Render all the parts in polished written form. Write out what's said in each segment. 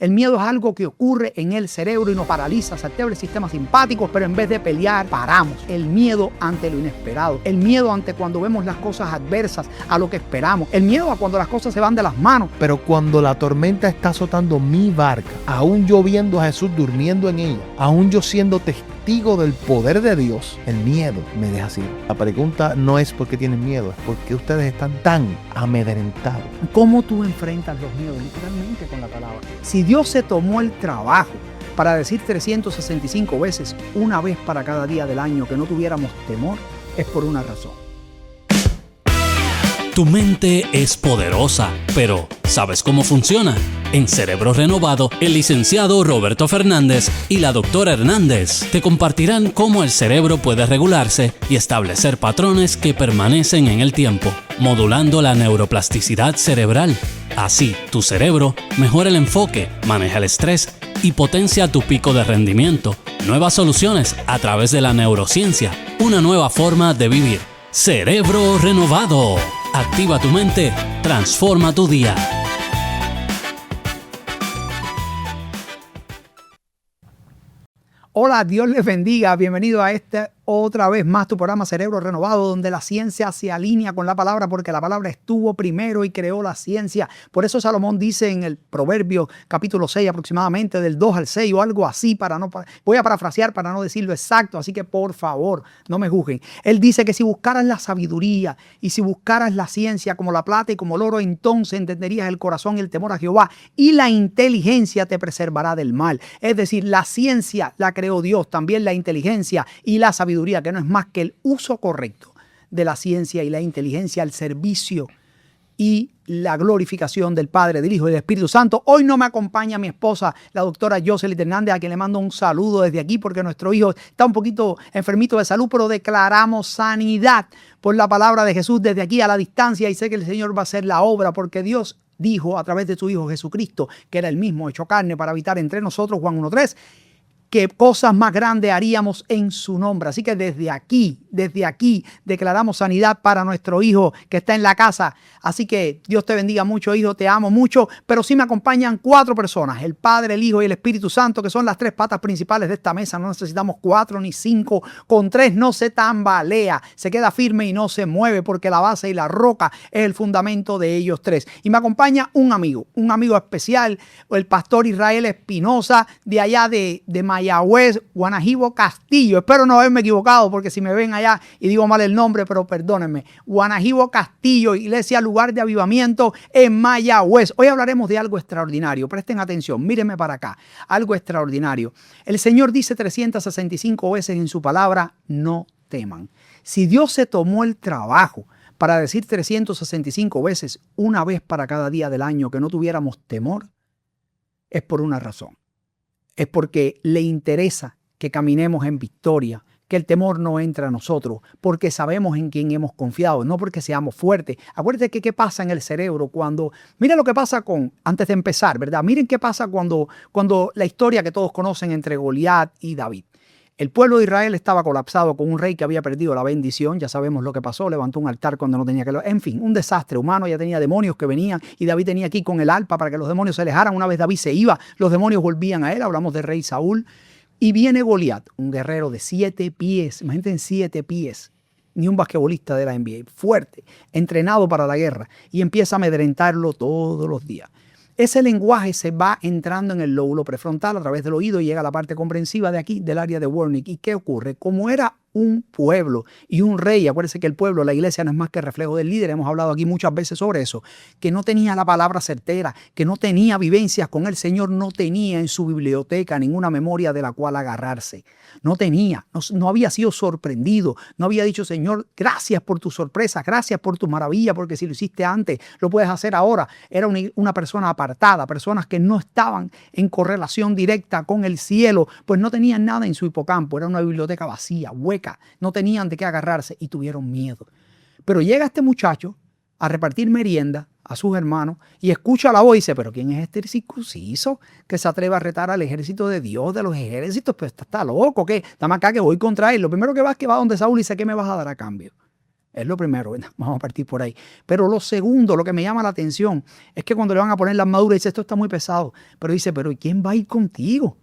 El miedo es algo que ocurre en el cerebro y nos paraliza, se altera el sistema simpático, pero en vez de pelear, paramos. El miedo ante lo inesperado, el miedo ante cuando vemos las cosas adversas a lo que esperamos, el miedo a cuando las cosas se van de las manos. Pero cuando la tormenta está azotando mi barca, aún yo viendo a Jesús durmiendo en ella, aún yo siendo testigo del poder de Dios, el miedo me deja así. La pregunta no es por qué tienen miedo, es por qué ustedes están tan amedrentados. ¿Cómo tú enfrentas los miedos? Literalmente con la palabra. Si Dios se tomó el trabajo para decir 365 veces, una vez para cada día del año, que no tuviéramos temor, es por una razón. Tu mente es poderosa, pero ¿sabes cómo funciona? En Cerebro Renovado, el licenciado Roberto Fernández y la doctora Hernández te compartirán cómo el cerebro puede regularse y establecer patrones que permanecen en el tiempo, modulando la neuroplasticidad cerebral. Así, tu cerebro mejora el enfoque, maneja el estrés y potencia tu pico de rendimiento. Nuevas soluciones a través de la neurociencia, una nueva forma de vivir. Cerebro Renovado. Activa tu mente, transforma tu día. Hola, Dios les bendiga. Bienvenido a otra vez más tu programa Cerebro Renovado, donde la ciencia se alinea con la palabra, porque la palabra estuvo primero y creó la ciencia. Por eso Salomón dice en el Proverbio capítulo 6 aproximadamente, del 2 al 6 o algo así, voy a parafrasear para no decirlo exacto, así que por favor no me juzguen. Él dice que si buscaras la sabiduría y si buscaras la ciencia como la plata y como el oro, entonces entenderías el corazón y el temor a Jehová, y la inteligencia te preservará del mal. Es decir, la ciencia la creó Dios, también la inteligencia y la sabiduría, que no es más que el uso correcto de la ciencia y la inteligencia al servicio y la glorificación del Padre, del Hijo y del Espíritu Santo. Hoy no me acompaña mi esposa, la doctora Jocelyn Hernández, a quien le mando un saludo desde aquí, porque nuestro hijo está un poquito enfermito de salud, pero declaramos sanidad por la palabra de Jesús desde aquí a la distancia, y sé que el Señor va a hacer la obra, porque Dios dijo a través de su Hijo Jesucristo, que era el mismo hecho carne para habitar entre nosotros, Juan 1:3, que cosas más grandes haríamos en su nombre. Así que desde aquí declaramos sanidad para nuestro hijo que está en la casa. Así que Dios te bendiga mucho, hijo, te amo mucho. Pero sí me acompañan 4 personas, el Padre, el Hijo y el Espíritu Santo, que son las 3 patas principales de esta mesa. No necesitamos 4 ni 5. Con 3 no se tambalea, se queda firme y no se mueve, porque la base y la roca es el fundamento de ellos 3. Y me acompaña un amigo especial, el pastor Israel Espinosa, de allá de Mayagüez, Guanajibo, Castillo. Espero no haberme equivocado, porque si me ven allá y digo mal el nombre, pero perdónenme. Guanajibo, Castillo, iglesia, lugar de avivamiento en Mayagüez. Hoy hablaremos de algo extraordinario. Presten atención, mírenme para acá. Algo extraordinario. El Señor dice 365 veces en su palabra, no teman. Si Dios se tomó el trabajo para decir 365 veces, una vez para cada día del año, que no tuviéramos temor, es por una razón. Es porque le interesa que caminemos en victoria, que el temor no entre a nosotros, porque sabemos en quién hemos confiado, no porque seamos fuertes. Acuérdense que qué pasa en el cerebro cuando... Miren lo que pasa antes de empezar, ¿verdad? Miren qué pasa cuando la historia que todos conocen entre Goliat y David. El pueblo de Israel estaba colapsado con un rey que había perdido la bendición. Ya sabemos lo que pasó. Levantó un altar cuando no tenía que... En fin, un desastre humano. Ya tenía demonios que venían y David tenía aquí con el arpa para que los demonios se alejaran. Una vez David se iba, los demonios volvían a él. Hablamos del rey Saúl. Y viene Goliat, un guerrero de 7 pies. Imagínate, en 7 pies. Ni un basquetbolista de la NBA. Fuerte, entrenado para la guerra. Y empieza a amedrentarlo todos los días. Ese lenguaje se va entrando en el lóbulo prefrontal a través del oído y llega a la parte comprensiva de aquí, del área de Wernicke. ¿Y qué ocurre? Como era un pueblo y un rey, acuérdense que el pueblo, la iglesia, no es más que reflejo del líder, hemos hablado aquí muchas veces sobre eso, que no tenía la palabra certera, que no tenía vivencias con el Señor, no tenía en su biblioteca ninguna memoria de la cual agarrarse, no tenía, no había sido sorprendido, no había dicho, Señor, gracias por tu sorpresa, gracias por tu maravilla, porque si lo hiciste antes, lo puedes hacer ahora. Era una persona apartada, personas que no estaban en correlación directa con el cielo, pues no tenían nada en su hipocampo, era una biblioteca vacía, hueca, no tenían de qué agarrarse y tuvieron miedo. Pero llega este muchacho a repartir merienda a sus hermanos y escucha la voz y dice, pero ¿quién es este circunciso que se atreve a retar al ejército de Dios, de los ejércitos? Pues está loco, ¿qué? Dame acá que voy contra él. Lo primero que va es que va donde Saúl y dice, ¿qué me vas a dar a cambio? Es lo primero, ¿verdad? Vamos a partir por ahí. Pero lo segundo, lo que me llama la atención, es que cuando le van a poner la armadura, dice, esto está muy pesado. Pero dice, pero ¿quién va a ir contigo?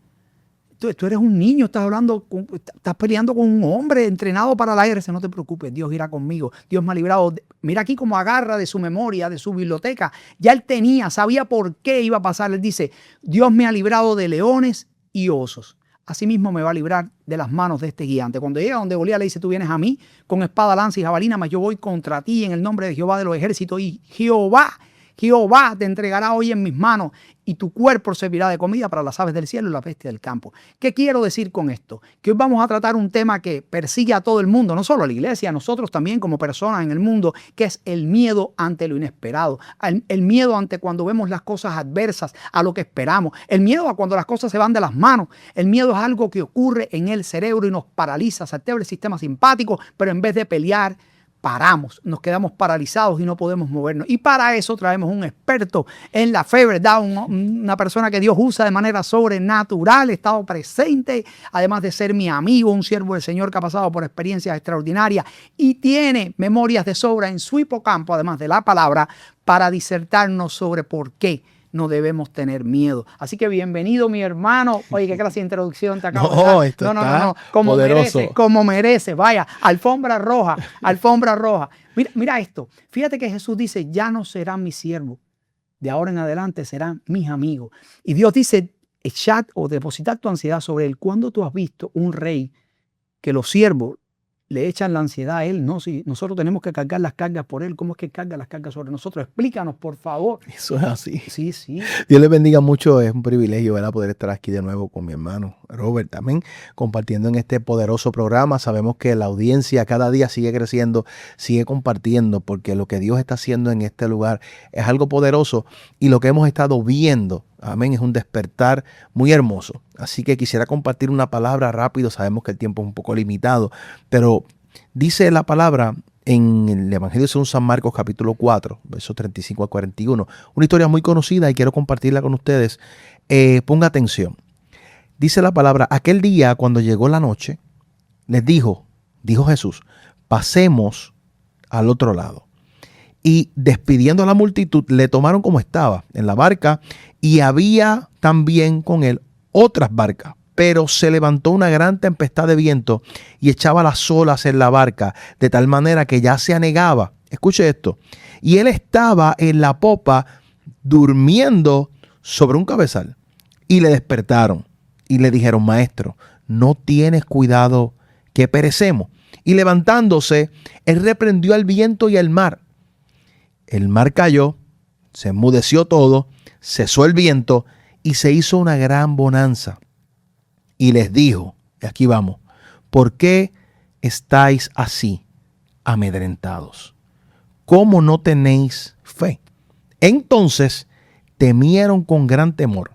Tú eres un niño, estás peleando con un hombre entrenado para la guerra. Dice, no te preocupes, Dios irá conmigo. Dios me ha librado. Mira aquí cómo agarra de su memoria, de su biblioteca. Ya él sabía por qué iba a pasar. Él dice, Dios me ha librado de leones y osos. Asimismo me va a librar de las manos de este gigante. Cuando llega donde Goliat le dice, tú vienes a mí con espada, lanza y jabalina, mas yo voy contra ti en el nombre de Jehová de los ejércitos. Y Jehová te entregará hoy en mis manos y tu cuerpo servirá de comida para las aves del cielo y las bestias del campo. ¿Qué quiero decir con esto? Que hoy vamos a tratar un tema que persigue a todo el mundo, no solo a la iglesia, a nosotros también como personas en el mundo, que es el miedo ante lo inesperado, el miedo ante cuando vemos las cosas adversas a lo que esperamos, el miedo a cuando las cosas se van de las manos. El miedo es algo que ocurre en el cerebro y nos paraliza, se altera el sistema simpático, pero en vez de pelear, paramos, nos quedamos paralizados y no podemos movernos. Y para eso traemos un experto en la fe, ¿verdad? Una persona que Dios usa de manera sobrenatural, ha estado presente, además de ser mi amigo, un siervo del Señor que ha pasado por experiencias extraordinarias y tiene memorias de sobra en su hipocampo, además de la palabra, para disertarnos sobre por qué no debemos tener miedo. Así que bienvenido, mi hermano. Oye, qué clase de introducción te acabo de dar. Esto No. está Como poderoso. como merece. Vaya, alfombra roja, alfombra roja. Mira esto. Fíjate que Jesús dice, ya no serán mis siervos. De ahora en adelante serán mis amigos. Y Dios dice, echad o depositad tu ansiedad sobre él. ¿Cuándo tú has visto un rey que los siervos le echan la ansiedad a él? No, si nosotros tenemos que cargar las cargas por él, ¿cómo es que carga las cargas sobre nosotros? Explícanos, por favor. Eso es así. Sí. Dios les bendiga mucho. Es un privilegio, ¿verdad?, poder estar aquí de nuevo con mi hermano Robert también, compartiendo en este poderoso programa. Sabemos que la audiencia cada día sigue creciendo, sigue compartiendo, porque lo que Dios está haciendo en este lugar es algo poderoso y lo que hemos estado viendo, amén, es un despertar muy hermoso. Así que quisiera compartir una palabra rápido. Sabemos que el tiempo es un poco limitado, pero dice la palabra en el Evangelio según San Marcos capítulo 4, versos 35 a 41. Una historia muy conocida y quiero compartirla con ustedes. Ponga atención. Dice la palabra, aquel día cuando llegó la noche, les dijo Jesús, pasemos al otro lado. Y despidiendo a la multitud, le tomaron como estaba en la barca, y había también con él otras barcas. Pero se levantó una gran tempestad de viento y echaba las olas en la barca, de tal manera que ya se anegaba. Escuche esto. Y él estaba en la popa durmiendo sobre un cabezal. Y le despertaron y le dijeron, maestro, ¿no tienes cuidado que perecemos? Y levantándose, él reprendió al viento y al mar. El mar cayó, se enmudeció todo, cesó el viento y se hizo una gran bonanza. Y les dijo, y aquí vamos, ¿por qué estáis así amedrentados? ¿Cómo no tenéis fe? Entonces temieron con gran temor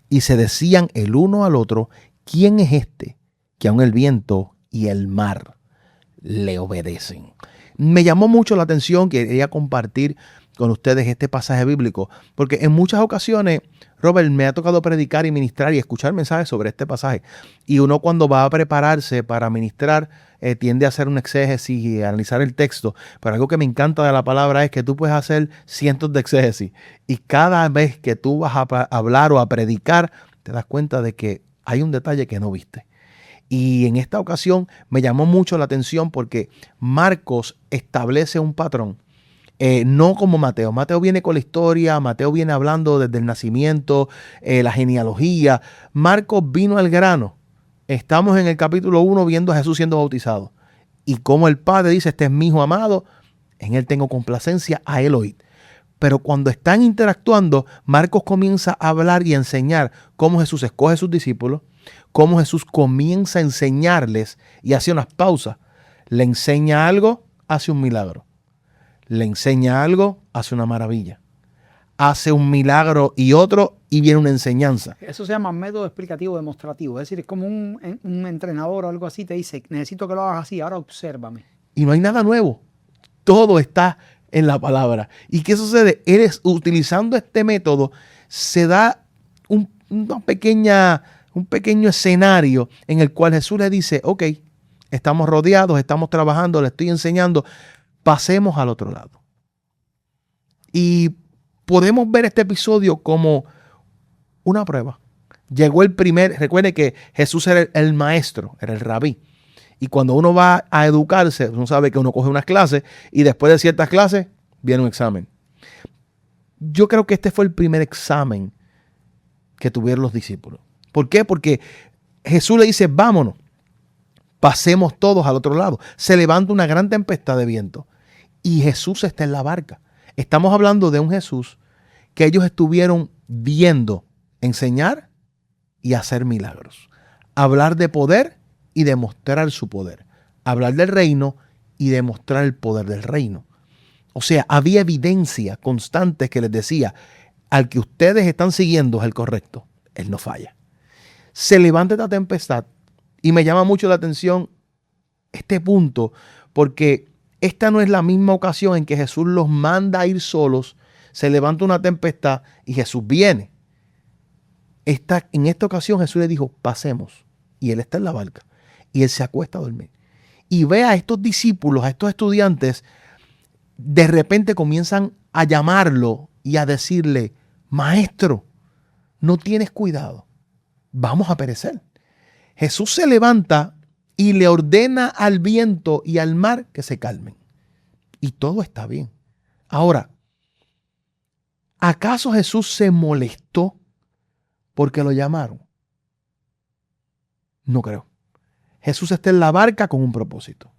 y se decían el uno al otro, ¿quién es este que aun el viento y el mar le obedecen? Me llamó mucho la atención, quería compartir con ustedes este pasaje bíblico, porque en muchas ocasiones, Robert, me ha tocado predicar y ministrar y escuchar mensajes sobre este pasaje. Y uno cuando va a prepararse para ministrar, tiende a hacer un exégesis y a analizar el texto. Pero algo que me encanta de la palabra es que tú puedes hacer cientos de exégesis. Y cada vez que tú vas a hablar o a predicar, te das cuenta de que hay un detalle que no viste. Y en esta ocasión me llamó mucho la atención porque Marcos establece un patrón. No como Mateo. Mateo viene con la historia, Mateo viene hablando desde el nacimiento, la genealogía. Marcos vino al grano. Estamos en el capítulo 1 viendo a Jesús siendo bautizado. Y como el Padre dice, este es mi hijo amado, en él tengo complacencia, a él oíd. Pero cuando están interactuando, Marcos comienza a hablar y a enseñar cómo Jesús escoge a sus discípulos, cómo Jesús comienza a enseñarles y hace unas pausas. Le enseña algo, hace un milagro. Le enseña algo, hace una maravilla. Hace un milagro y otro y viene una enseñanza. Eso se llama método explicativo demostrativo. Es decir, es como un entrenador o algo así te dice, necesito que lo hagas así, ahora obsérvame. Y no hay nada nuevo. Todo está en la palabra. ¿Y qué sucede? Utilizando este método, se da un pequeño escenario en el cual Jesús le dice, ok, estamos rodeados, estamos trabajando, le estoy enseñando, pasemos al otro lado. Y podemos ver este episodio como una prueba. Llegó recuerde que Jesús era el maestro, era el rabí. Y cuando uno va a educarse, uno sabe que uno coge unas clases y después de ciertas clases viene un examen. Yo creo que este fue el primer examen que tuvieron los discípulos. ¿Por qué? Porque Jesús le dice, vámonos, pasemos todos al otro lado. Se levanta una gran tempestad de viento y Jesús está en la barca. Estamos hablando de un Jesús que ellos estuvieron viendo enseñar y hacer milagros. Hablar de poder y demostrar su poder. Hablar del reino y demostrar el poder del reino. O sea, había evidencia constante que les decía, al que ustedes están siguiendo es el correcto. Él no falla. Se levanta esta tempestad y me llama mucho la atención este punto porque esta no es la misma ocasión en que Jesús los manda a ir solos, se levanta una tempestad y Jesús viene. En esta ocasión Jesús le dijo, pasemos. Y él está en la barca y él se acuesta a dormir. Y ve a estos discípulos, a estos estudiantes, de repente comienzan a llamarlo y a decirle, maestro, no tienes cuidado, vamos a perecer. Jesús se levanta y le ordena al viento y al mar que se calmen. Y todo está bien. Ahora, ¿acaso Jesús se molestó porque lo llamaron? No creo. Jesús está en la barca con un propósito.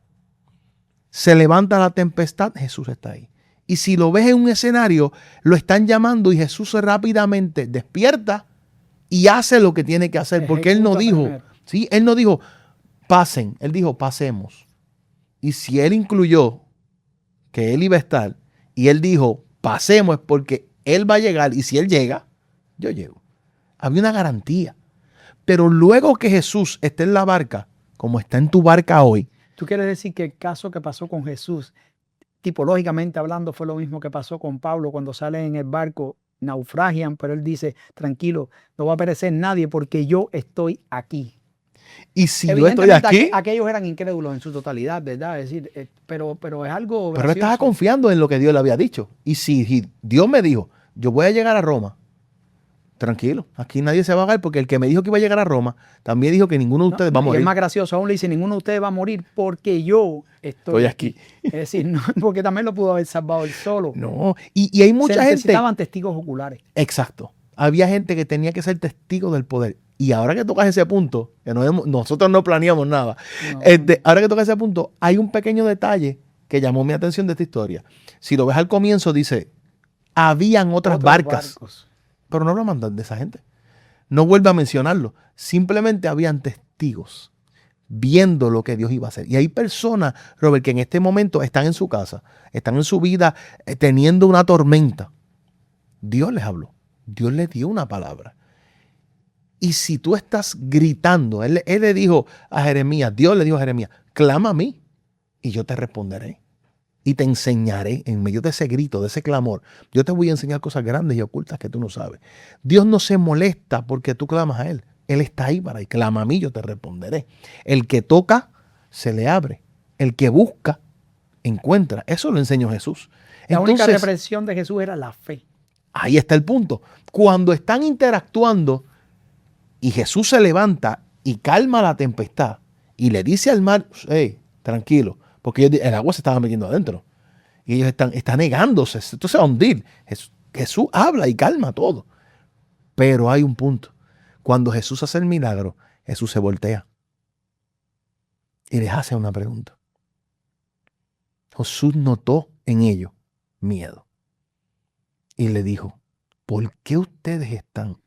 Se levanta la tempestad, Jesús está ahí. Y si lo ves en un escenario, lo están llamando y Jesús rápidamente despierta y hace lo que tiene que hacer. Porque Él no dijo, ¿sí? Él no dijo, pasen. Él dijo, pasemos. Y si Él incluyó que Él iba a estar y Él dijo, pasemos, es porque Él va a llegar. Y si Él llega, yo llego. Había una garantía. Pero luego que Jesús esté en la barca, como está en tu barca hoy. ¿Tú quieres decir que el caso que pasó con Jesús, tipológicamente hablando, fue lo mismo que pasó con Pablo cuando salen en el barco, naufragian, pero él dice, tranquilo, no va a perecer nadie porque yo estoy aquí? Y si yo estoy aquí... Aquellos eran incrédulos en su totalidad, ¿verdad? Es decir, pero es algo gracioso. Pero él estaba confiando en lo que Dios le había dicho. Y si Dios me dijo, yo voy a llegar a Roma, tranquilo, aquí nadie se va a ahogar porque el que me dijo que iba a llegar a Roma también dijo que ninguno de ustedes va a morir. Y es más gracioso, aún le dice, ninguno de ustedes va a morir porque yo estoy aquí. Es decir, no, porque también lo pudo haber salvado él solo. No, y hay mucha gente... necesitaban testigos oculares. Exacto. Había gente que tenía que ser testigo del poder. Y ahora que tocas ese punto, que nosotros no planeamos nada, no. Ahora que tocas ese punto, hay un pequeño detalle que llamó mi atención de esta historia. Si lo ves al comienzo, dice, habían otros barcos. Pero no lo mandan de esa gente. No vuelve a mencionarlo. Simplemente habían testigos viendo lo que Dios iba a hacer. Y hay personas, Robert, que en este momento están en su casa, están en su vida teniendo una tormenta. Dios les habló. Dios les dio una palabra. Y si tú estás gritando, él le dijo a Jeremías, Dios le dijo a Jeremías, clama a mí y yo te responderé. Y te enseñaré en medio de ese grito, de ese clamor. Yo te voy a enseñar cosas grandes y ocultas que tú no sabes. Dios no se molesta porque tú clamas a Él. Él está ahí para y clama a mí, yo te responderé. El que toca, se le abre. El que busca, encuentra. Eso lo enseñó Jesús. La única represión de Jesús era la fe. Ahí está el punto. Cuando están interactuando y Jesús se levanta y calma la tempestad y le dice al mar, hey, tranquilo, porque el agua se estaba metiendo adentro. Y ellos están negándose. Esto se va a hundir. Jesús habla y calma todo. Pero hay un punto. Cuando Jesús hace el milagro, Jesús se voltea. Y les hace una pregunta. Jesús notó en ellos miedo. Y le dijo, ¿por qué ustedes están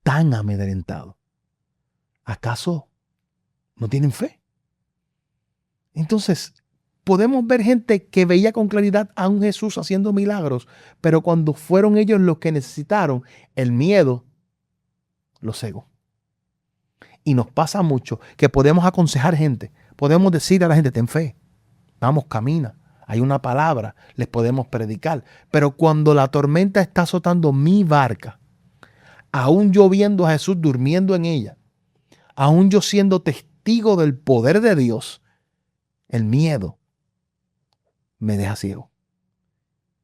tan amedrentados? ¿Acaso no tienen fe? Entonces, podemos ver gente que veía con claridad a un Jesús haciendo milagros, pero cuando fueron ellos los que necesitaron, el miedo los cegó. Y nos pasa mucho que podemos aconsejar gente, podemos decir a la gente, ten fe, vamos, camina, hay una palabra, les podemos predicar. Pero cuando la tormenta está azotando mi barca, aún yo viendo a Jesús durmiendo en ella, aún yo siendo testigo del poder de Dios, el miedo me deja ciego.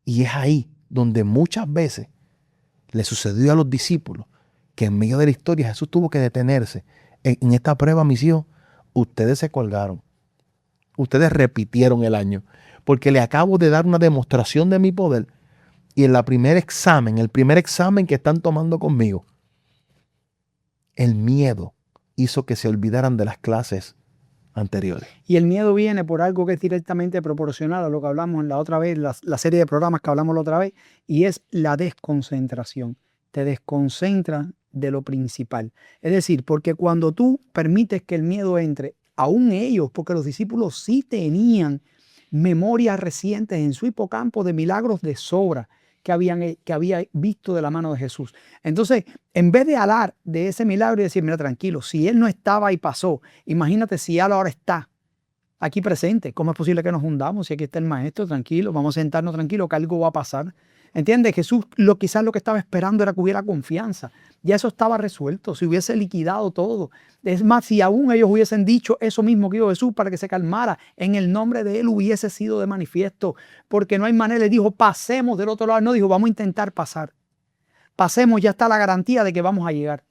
Y es ahí donde muchas veces le sucedió a los discípulos que en medio de la historia Jesús tuvo que detenerse. En esta prueba, mis hijos, ustedes se colgaron. Ustedes repitieron el año. Porque le acabo de dar una demostración de mi poder. Y en el primer examen que están tomando conmigo, el miedo hizo que se olvidaran de las clases anteriores. Y el miedo viene por algo que es directamente proporcional a lo que hablamos en la otra vez, la serie de programas que hablamos la otra vez, y es la desconcentración. Te desconcentra de lo principal. Es decir, porque cuando tú permites que el miedo entre, aún ellos, porque los discípulos sí tenían memorias recientes en su hipocampo de milagros de sobra que había visto de la mano de Jesús. Entonces, en vez de hablar de ese milagro y decir, mira, tranquilo, si él no estaba y pasó, imagínate si él ahora está aquí presente. ¿Cómo es posible que nos hundamos si aquí está el maestro? Tranquilo, vamos a sentarnos tranquilos, que algo va a pasar. ¿Entiendes? Jesús quizás lo que estaba esperando era que hubiera confianza. Ya eso estaba resuelto, se hubiese liquidado todo. Es más, si aún ellos hubiesen dicho eso mismo que dijo Jesús para que se calmara, en el nombre de él hubiese sido de manifiesto, porque no hay manera. Le dijo, pasemos del otro lado. No dijo, vamos a intentar pasar. Pasemos, ya está la garantía de que vamos a llegar.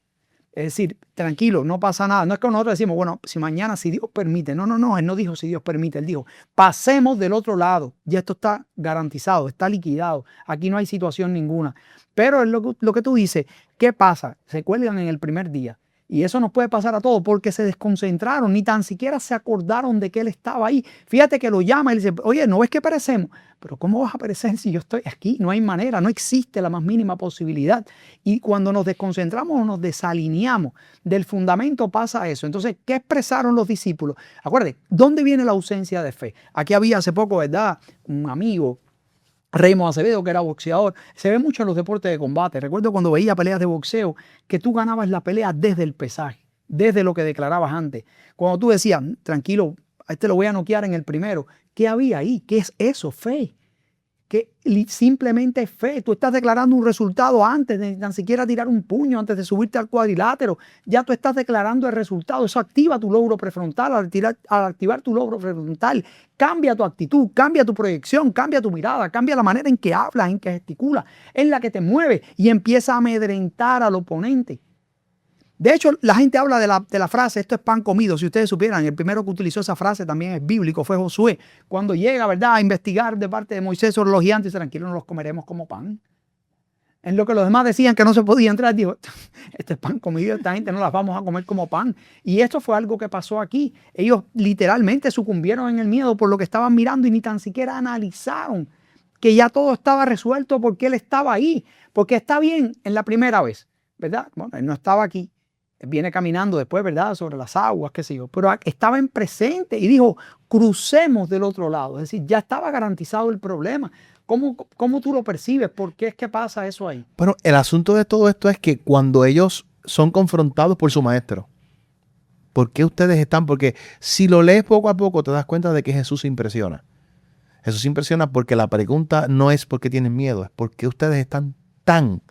Es decir, tranquilo, no pasa nada. No es que nosotros decimos, bueno, si mañana, si Dios permite. No, él no dijo si Dios permite. Él dijo, pasemos del otro lado. Ya esto está garantizado, está liquidado. Aquí no hay situación ninguna. Pero es lo que tú dices, ¿qué pasa? Se cuelgan en el primer día. Y eso nos puede pasar a todos porque se desconcentraron, ni tan siquiera se acordaron de que él estaba ahí. Fíjate que lo llama y le dice, oye, ¿no ves que perecemos? Pero ¿cómo vas a perecer si yo estoy aquí? No hay manera, no existe la más mínima posibilidad. Y cuando nos desconcentramos o nos desalineamos del fundamento pasa eso. Entonces, ¿qué expresaron los discípulos? Acuérdate, ¿dónde viene la ausencia de fe? Aquí había hace poco, ¿verdad? Un amigo, Raymond Acevedo, que era boxeador. Se ve mucho en los deportes de combate. Recuerdo cuando veía peleas de boxeo que tú ganabas la pelea desde el pesaje, desde lo que declarabas antes. Cuando tú decías, tranquilo, a este lo voy a noquear en el primero. ¿Qué había ahí? ¿Qué es eso? Fe. Que simplemente fe. Tú estás declarando un resultado antes de ni siquiera tirar un puño, antes de subirte al cuadrilátero. Ya tú estás declarando el resultado. Eso activa tu logro prefrontal. Al activar tu logro prefrontal, cambia tu actitud, cambia tu proyección, cambia tu mirada, cambia la manera en que hablas, en que gesticulas, en la que te mueves y empieza a amedrentar al oponente. De hecho, la gente habla de la frase, esto es pan comido. Si ustedes supieran, el primero que utilizó esa frase también es bíblico, fue Josué. Cuando llega, ¿verdad?, a investigar de parte de Moisés sobre los gigantes, tranquilo, no los comeremos como pan. En lo que los demás decían que no se podía entrar, dijo, este es pan comido, esta gente no las vamos a comer como pan. Y esto fue algo que pasó aquí. Ellos literalmente sucumbieron en el miedo por lo que estaban mirando y ni tan siquiera analizaron que ya todo estaba resuelto porque él estaba ahí. Porque está bien en la primera vez, ¿verdad? Bueno, él no estaba aquí. Viene caminando después, ¿verdad?, sobre las aguas, qué sé yo, pero estaba en presente y dijo, crucemos del otro lado. Es decir, ya estaba garantizado el problema. ¿Cómo tú lo percibes? ¿Por qué es que pasa eso ahí? Bueno, el asunto de todo esto es que cuando ellos son confrontados por su maestro, ¿por qué ustedes están? Porque si lo lees poco a poco te das cuenta de que Jesús se impresiona. Jesús se impresiona porque la pregunta no es por qué tienen miedo, es por qué ustedes están tan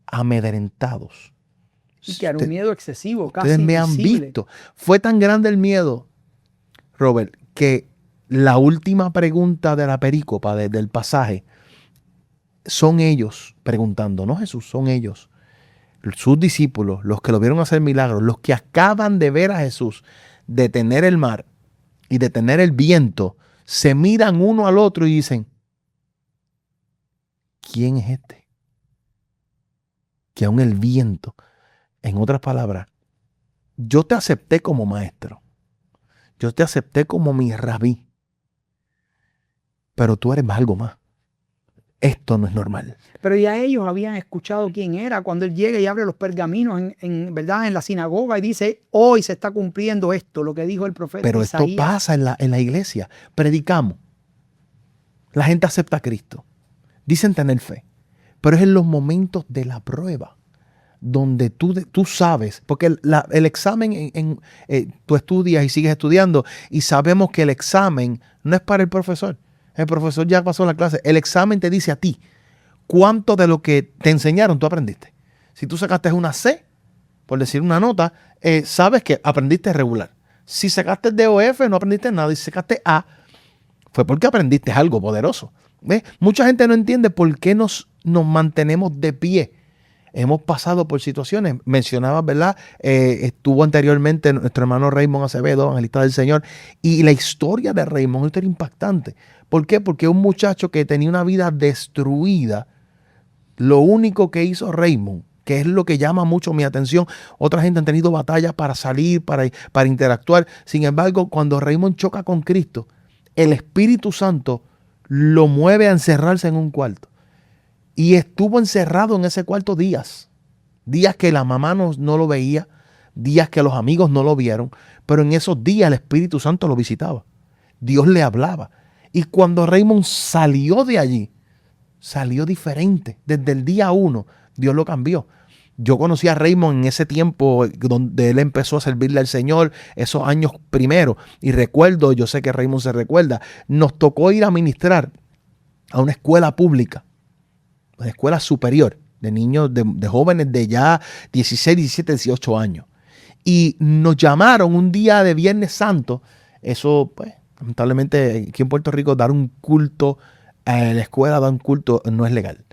amedrentados. Y que era un miedo excesivo, casi ustedes me han visto. Fue tan grande el miedo, Robert, que la última pregunta de la perícopa del pasaje son ellos preguntando, no Jesús, son ellos, sus discípulos, los que lo vieron hacer milagros, los que acaban de ver a Jesús detener el mar y detener el viento, se miran uno al otro y dicen, ¿quién es este? Que aún el viento... En otras palabras, yo te acepté como maestro. Yo te acepté como mi rabí. Pero tú eres algo más. Esto no es normal. Pero ya ellos habían escuchado quién era cuando él llega y abre los pergaminos ¿verdad?, en la sinagoga y dice, hoy se está cumpliendo esto, lo que dijo el profeta Pero Isaías. Esto pasa en la iglesia. Predicamos. La gente acepta a Cristo. Dicen tener fe. Pero es en los momentos de la prueba donde tú sabes, porque el examen, tú estudias y sigues estudiando y sabemos que el examen no es para el profesor. El profesor ya pasó la clase. El examen te dice a ti cuánto de lo que te enseñaron tú aprendiste. Si tú sacaste una C, por decir una nota, sabes que aprendiste regular. Si sacaste DOF, no aprendiste nada. Y si sacaste A, fue porque aprendiste algo poderoso. ¿Ves? Mucha gente no entiende por qué nos mantenemos de pie. Hemos pasado por situaciones. Mencionabas, ¿verdad? Estuvo anteriormente nuestro hermano Raymond Acevedo, evangelista del Señor. Y la historia de Raymond era impactante. ¿Por qué? Porque un muchacho que tenía una vida destruida, lo único que hizo Raymond, que es lo que llama mucho mi atención, otra gente han tenido batallas para salir, para interactuar. Sin embargo, cuando Raymond choca con Cristo, el Espíritu Santo lo mueve a encerrarse en un cuarto. Y estuvo encerrado en ese cuarto días. Días que la mamá no lo veía, días que los amigos no lo vieron, pero en esos días el Espíritu Santo lo visitaba. Dios le hablaba. Y cuando Raymond salió de allí, salió diferente. Desde el día 1, Dios lo cambió. Yo conocí a Raymond en ese tiempo donde él empezó a servirle al Señor, esos años primero. Y recuerdo, yo sé que Raymond se recuerda, nos tocó ir a ministrar a una escuela pública, una escuela superior de niños, de jóvenes de ya 16, 17, 18 años. Y nos llamaron un día de Viernes Santo. Eso, pues, lamentablemente aquí en Puerto Rico dar un culto a la escuela, dar un culto no es legal,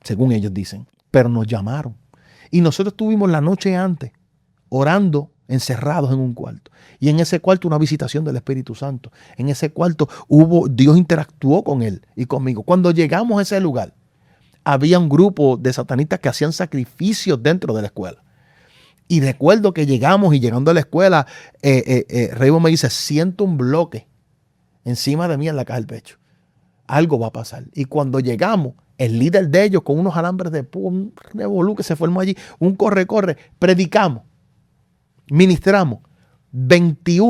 según ellos dicen. Pero nos llamaron. Y nosotros estuvimos la noche antes orando, encerrados en un cuarto. Y en ese cuarto una visitación del Espíritu Santo. En ese cuarto Dios interactuó con él y conmigo. Cuando llegamos a ese lugar, había un grupo de satanistas que hacían sacrificios dentro de la escuela. Y recuerdo que llegamos y llegando a la escuela, Raymond me dice, siento un bloque encima de mí en la caja del pecho. Algo va a pasar. Y cuando llegamos, el líder de ellos con unos alambres de púa, un revolú que se formó allí, un corre, predicamos, ministramos, 20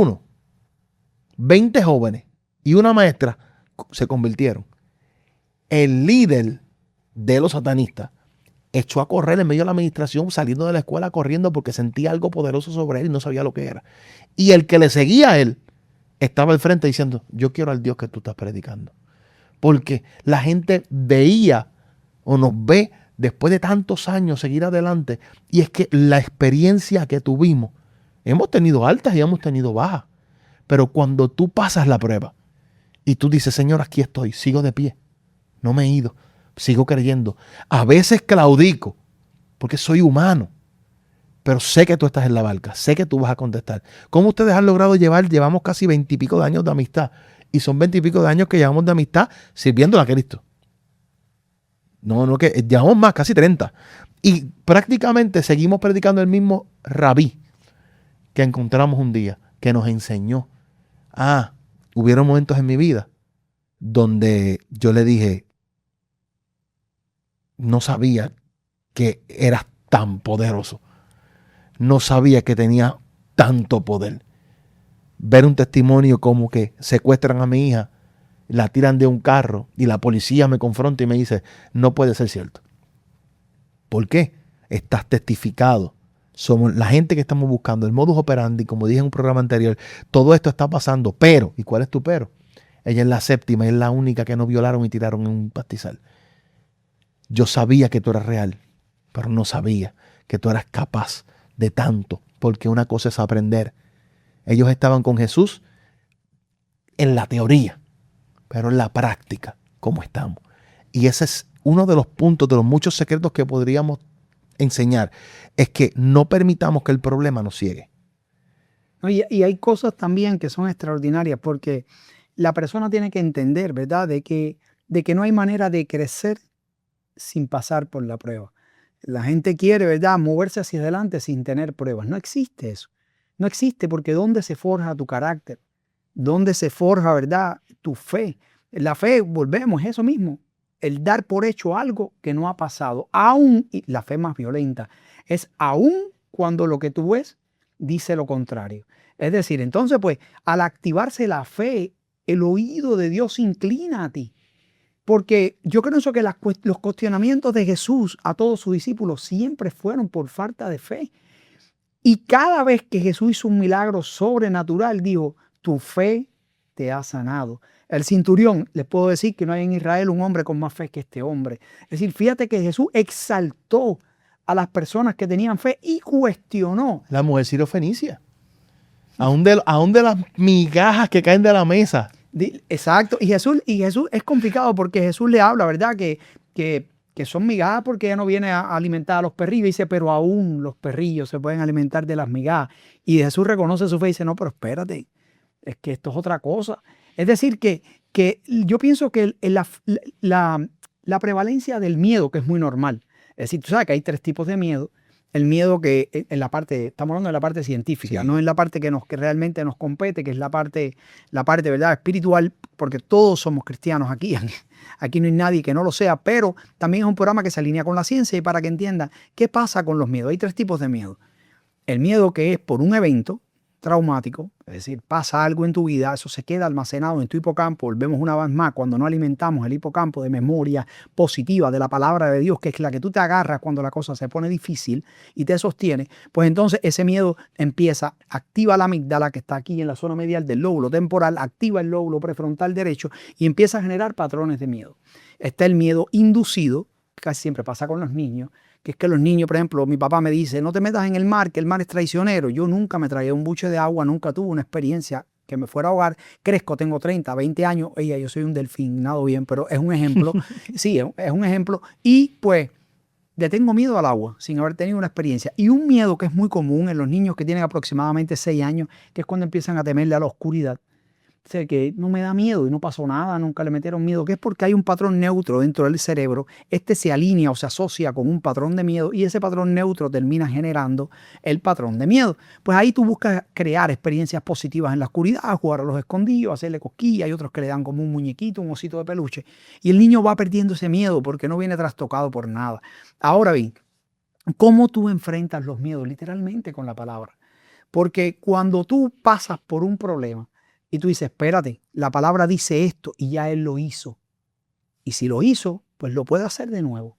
jóvenes y una maestra se convirtieron. El líder de los satanistas echó a correr en medio de la administración, saliendo de la escuela corriendo porque sentía algo poderoso sobre él y no sabía lo que era. Y el que le seguía a él estaba al frente diciendo, yo quiero al Dios que tú estás predicando. Porque la gente veía o nos ve después de tantos años seguir adelante. Y es que la experiencia que tuvimos, hemos tenido altas y hemos tenido bajas. Pero cuando tú pasas la prueba y tú dices, Señor, aquí estoy, sigo de pie, no me he ido, sigo creyendo. A veces claudico porque soy humano, pero sé que tú estás en la barca, sé que tú vas a contestar. ¿Cómo ustedes han logrado llevamos casi 20 y pico de años de amistad? Y son 20 y pico de años que llevamos de amistad sirviéndole a Cristo. No, que llevamos más, casi 30. Y prácticamente seguimos predicando el mismo rabí que encontramos un día, que nos enseñó. Hubieron momentos en mi vida donde yo le dije, no sabía que eras tan poderoso. No sabía que tenía tanto poder. Ver un testimonio como que secuestran a mi hija, la tiran de un carro y la policía me confronta y me dice, no puede ser cierto. ¿Por qué? Estás testificado. Somos la gente que estamos buscando, el modus operandi, como dije en un programa anterior, todo esto está pasando, pero, ¿y cuál es tu pero? Ella es la séptima, es la única que no violaron y tiraron en un pastizal. Yo sabía que tú eras real, pero no sabía que tú eras capaz de tanto, porque una cosa es aprender. Ellos estaban con Jesús en la teoría, pero en la práctica, ¿cómo estamos? Y ese es uno de los puntos, de los muchos secretos que podríamos enseñar, es que no permitamos que el problema nos ciegue. Y hay cosas también que son extraordinarias, porque la persona tiene que entender, ¿verdad?, de que no hay manera de crecer sin pasar por la prueba. La gente quiere, ¿verdad?, moverse hacia adelante sin tener pruebas. No existe eso. No existe, porque ¿dónde se forja tu carácter? ¿Dónde se forja, verdad, tu fe? La fe, volvemos, es eso mismo. El dar por hecho algo que no ha pasado. Aún, y la fe más violenta, es aún cuando lo que tú ves dice lo contrario. Es decir, entonces, pues, al activarse la fe, el oído de Dios se inclina a ti. Porque yo creo que los cuestionamientos de Jesús a todos sus discípulos siempre fueron por falta de fe. Y cada vez que Jesús hizo un milagro sobrenatural, dijo, tu fe te ha sanado. El centurión, les puedo decir que no hay en Israel un hombre con más fe que este hombre. Es decir, fíjate que Jesús exaltó a las personas que tenían fe y cuestionó. La mujer sirofenicia. Aún de las migajas que caen de la mesa. Exacto. Y Jesús es complicado porque Jesús le habla, ¿verdad? Que son migajas porque ella no viene a alimentar a los perrillos. Dice, pero aún los perrillos se pueden alimentar de las migajas. Y Jesús reconoce su fe y dice, no, pero espérate, es que esto es otra cosa. Es decir, que yo pienso que la prevalencia del miedo, que es muy normal. Es decir, tú sabes que hay 3 tipos de miedo. El miedo que en la parte, estamos hablando de la parte científica, no en la parte que realmente nos compete, que es la parte, ¿verdad?, espiritual, porque todos somos cristianos aquí. Aquí no hay nadie que no lo sea, pero también es un programa que se alinea con la ciencia y para que entiendan qué pasa con los miedos. Hay 3 tipos de miedo. El miedo que es por un evento traumático, es decir, pasa algo en tu vida, eso se queda almacenado en tu hipocampo. Volvemos una vez más, cuando no alimentamos el hipocampo de memoria positiva de la palabra de Dios, que es la que tú te agarras cuando la cosa se pone difícil y te sostiene, pues entonces ese miedo activa la amígdala que está aquí en la zona medial del lóbulo temporal, activa el lóbulo prefrontal derecho y empieza a generar patrones de miedo. Está el miedo inducido, que casi siempre pasa con los niños, que es que los niños, por ejemplo, mi papá me dice, no te metas en el mar, que el mar es traicionero. Yo nunca me traía un buche de agua, nunca tuve una experiencia que me fuera a ahogar. Crezco, tengo 30, 20 años, yo soy un delfín, nado bien, pero es un ejemplo. Sí, es un ejemplo. Y pues le tengo miedo al agua sin haber tenido una experiencia. Y un miedo que es muy común en los niños que tienen aproximadamente 6 años, que es cuando empiezan a temerle a la oscuridad. O sea, que no me da miedo y no pasó nada, nunca le metieron miedo, que es porque hay un patrón neutro dentro del cerebro. Este se alinea o se asocia con un patrón de miedo y ese patrón neutro termina generando el patrón de miedo. Pues ahí tú buscas crear experiencias positivas en la oscuridad, jugar a los escondidos, hacerle cosquillas. Hay otros que le dan como un muñequito, un osito de peluche. Y el niño va perdiendo ese miedo porque no viene trastocado por nada. Ahora bien, ¿cómo tú enfrentas los miedos? Literalmente con la palabra. Porque cuando tú pasas por un problema, y tú dices, espérate, la palabra dice esto y ya Él lo hizo. Y si lo hizo, pues lo puede hacer de nuevo.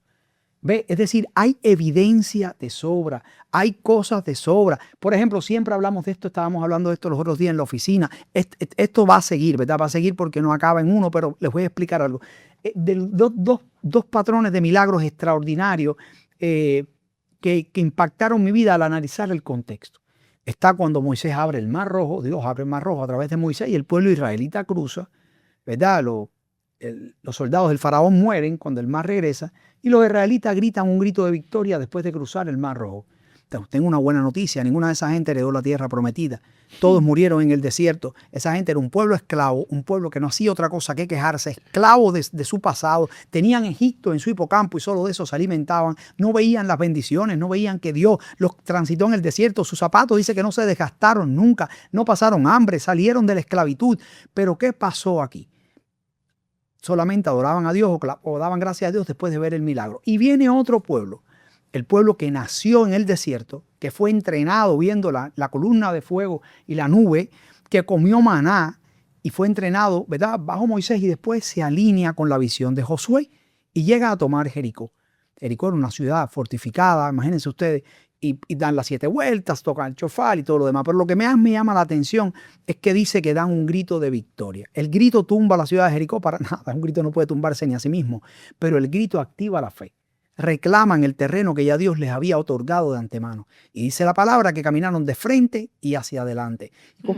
¿Ve? Es decir, hay evidencia de sobra, hay cosas de sobra. Por ejemplo, siempre hablamos de esto, estábamos hablando de esto los otros días en la oficina. Esto va a seguir, ¿verdad? Va a seguir porque no acaba en uno, pero les voy a explicar algo. Dos patrones de milagros extraordinarios que impactaron mi vida al analizar el contexto. Está cuando Moisés abre el Mar Rojo, Dios abre el Mar Rojo a través de Moisés y el pueblo israelita cruza, ¿verdad? Los soldados del faraón mueren cuando el mar regresa y los israelitas gritan un grito de victoria después de cruzar el Mar Rojo. Entonces, tengo una buena noticia, ninguna de esa gente heredó la tierra prometida. Todos murieron en el desierto. Esa gente era un pueblo esclavo, un pueblo que no hacía otra cosa que quejarse, esclavo de su pasado. Tenían Egipto en su hipocampo y solo de eso se alimentaban. No veían las bendiciones, no veían que Dios los transitó en el desierto. Sus zapatos dice que no se desgastaron nunca, no pasaron hambre, salieron de la esclavitud. Pero ¿qué pasó aquí? Solamente adoraban a Dios o daban gracias a Dios después de ver el milagro. Y viene otro pueblo. El pueblo que nació en el desierto, que fue entrenado viendo la columna de fuego y la nube, que comió maná y fue entrenado, ¿verdad?, bajo Moisés y después se alinea con la visión de Josué y llega a tomar Jericó. Jericó era una ciudad fortificada, imagínense ustedes, y dan las 7 vueltas, tocan el chofar y todo lo demás. Pero lo que más me llama la atención es que dice que dan un grito de victoria. El grito tumba la ciudad de Jericó para nada, un grito no puede tumbarse ni a sí mismo, pero el grito activa la fe. Reclaman el terreno que ya Dios les había otorgado de antemano. Y dice la palabra que caminaron de frente y hacia adelante.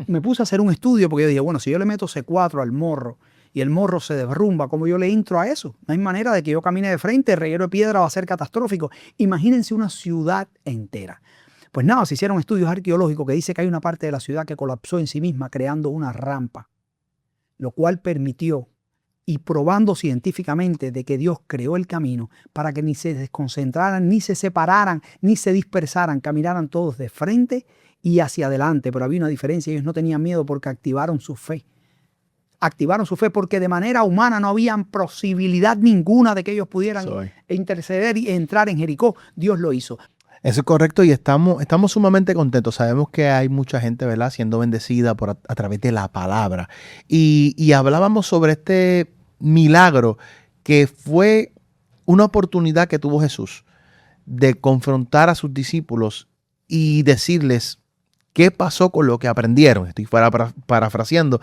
Me puse a hacer un estudio porque yo dije, bueno, si yo le meto C4 al morro y el morro se derrumba, ¿cómo yo le entro a eso? No hay manera de que yo camine de frente, el reguero de piedra va a ser catastrófico. Imagínense una ciudad entera. Pues nada, se hicieron estudios arqueológicos que dice que hay una parte de la ciudad que colapsó en sí misma creando una rampa, lo cual permitió y probando científicamente de que Dios creó el camino para que ni se desconcentraran, ni se separaran, ni se dispersaran, caminaran todos de frente y hacia adelante. Pero había una diferencia, ellos no tenían miedo porque activaron su fe. Activaron su fe porque de manera humana no había posibilidad ninguna de que ellos pudieran interceder y entrar en Jericó. Dios lo hizo. Eso es correcto y estamos sumamente contentos. Sabemos que hay mucha gente, ¿verdad?, siendo bendecida a través de la palabra. Y hablábamos sobre este milagro que fue una oportunidad que tuvo Jesús de confrontar a sus discípulos y decirles qué pasó con lo que aprendieron. Estoy parafraseando.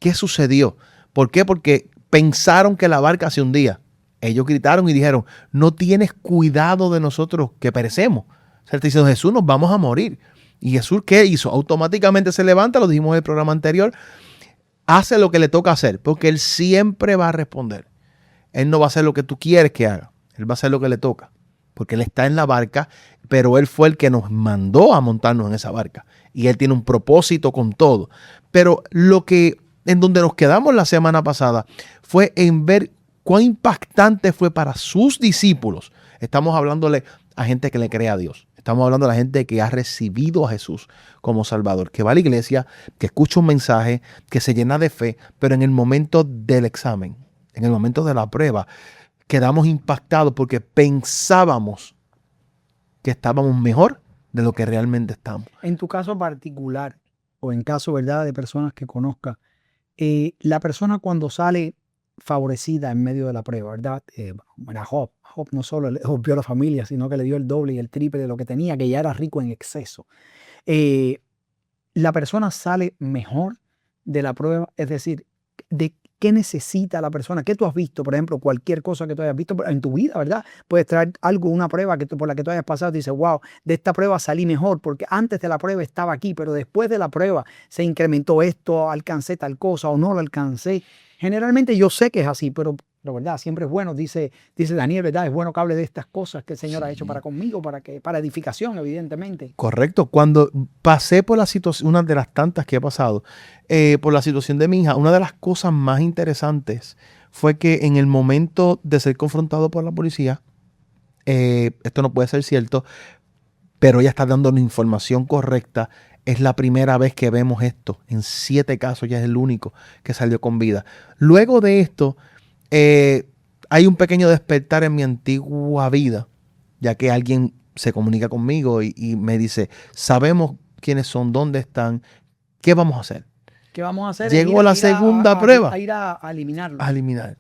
¿Qué sucedió? ¿Por qué? Porque pensaron que la barca se hundía. Ellos gritaron y dijeron, no tienes cuidado de nosotros que perecemos. O sea, te diciendo, Jesús, nos vamos a morir. ¿Y Jesús qué hizo? Automáticamente se levanta, lo dijimos en el programa anterior, hace lo que le toca hacer, porque Él siempre va a responder. Él no va a hacer lo que tú quieres que haga, Él va a hacer lo que le toca, porque Él está en la barca, pero Él fue el que nos mandó a montarnos en esa barca, y Él tiene un propósito con todo. Pero en donde nos quedamos la semana pasada fue en ver cuán impactante fue para sus discípulos. Estamos hablándole a gente que le cree a Dios. Estamos hablando de la gente que ha recibido a Jesús como Salvador, que va a la iglesia, que escucha un mensaje, que se llena de fe, pero en el momento del examen, en el momento de la prueba, quedamos impactados porque pensábamos que estábamos mejor de lo que realmente estamos. En tu caso particular, o en caso, ¿verdad?, de personas que conozcas, la persona cuando sale favorecida en medio de la prueba, ¿verdad? Job no solo le rompió la familia, sino que le dio el doble y el triple de lo que tenía, que ya era rico en exceso. La persona sale mejor de la prueba, es decir, de qué necesita la persona, qué tú has visto, por ejemplo, cualquier cosa que tú hayas visto en tu vida, ¿verdad? Puedes traer algo, una prueba por la que tú hayas pasado y dices, wow, de esta prueba salí mejor, porque antes de la prueba estaba aquí, pero después de la prueba se incrementó esto, alcancé tal cosa o no lo alcancé. Generalmente yo sé que es así, pero ¿verdad? Siempre es bueno, dice Daniel, ¿verdad? Es bueno que hable de estas cosas que el Señor ha hecho para conmigo, para edificación, evidentemente. Correcto. Cuando pasé por la situación, una de las tantas que he pasado, por la situación de mi hija, una de las cosas más interesantes fue que en el momento de ser confrontado por la policía, esto no puede ser cierto, pero ella está dando la información correcta. Es la primera vez que vemos esto. En 7 casos ya es el único que salió con vida. Luego de esto, hay un pequeño despertar en mi antigua vida, ya que alguien se comunica conmigo y me dice, sabemos quiénes son, dónde están, ¿qué vamos a hacer? ¿Qué vamos a hacer? Llegó la segunda prueba. A ir a eliminarlo. A eliminar.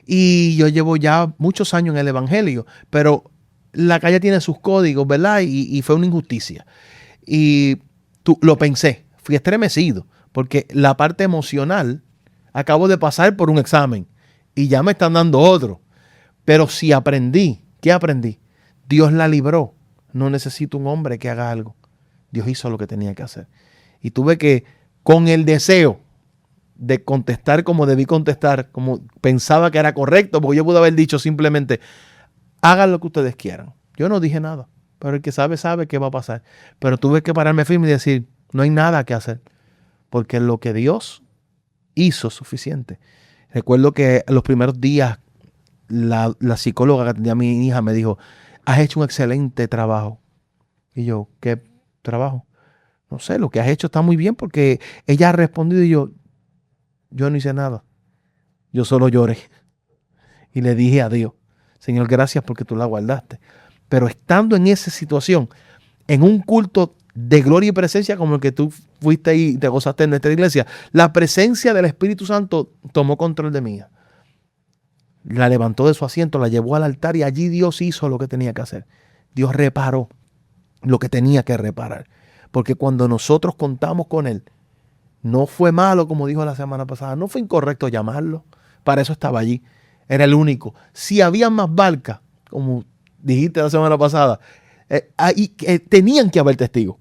Y yo llevo ya muchos años en el evangelio, pero la calle tiene sus códigos, ¿verdad? Y fue una injusticia. Y lo pensé, fui estremecido, porque la parte emocional, acabo de pasar por un examen y ya me están dando otro. Pero si aprendí, ¿qué aprendí? Dios la libró. No necesito un hombre que haga algo. Dios hizo lo que tenía que hacer. Y tuve que, con el deseo de contestar como debí contestar, como pensaba que era correcto, porque yo pude haber dicho simplemente, hagan lo que ustedes quieran. Yo no dije nada, pero el que sabe, sabe qué va a pasar. Pero tuve que pararme firme y decir, no hay nada que hacer, porque lo que Dios hizo es suficiente. Recuerdo que en los primeros días la psicóloga que atendía a mi hija me dijo, has hecho un excelente trabajo. Y yo, ¿qué trabajo? No sé, lo que has hecho está muy bien, porque ella ha respondido y yo no hice nada. Yo solo lloré. Y le dije a Dios, Señor, gracias porque tú la guardaste. Pero estando en esa situación, en un culto de gloria y presencia como el que tú fuiste y te gozaste en nuestra iglesia, la presencia del Espíritu Santo tomó control de mí. La levantó de su asiento, la llevó al altar y allí Dios hizo lo que tenía que hacer. Dios reparó lo que tenía que reparar. Porque cuando nosotros contamos con Él, no fue malo, como dijo la semana pasada, no fue incorrecto llamarlo. Para eso estaba allí. Era el único. Si había más barcas, como dijiste la semana pasada, tenían que haber testigos.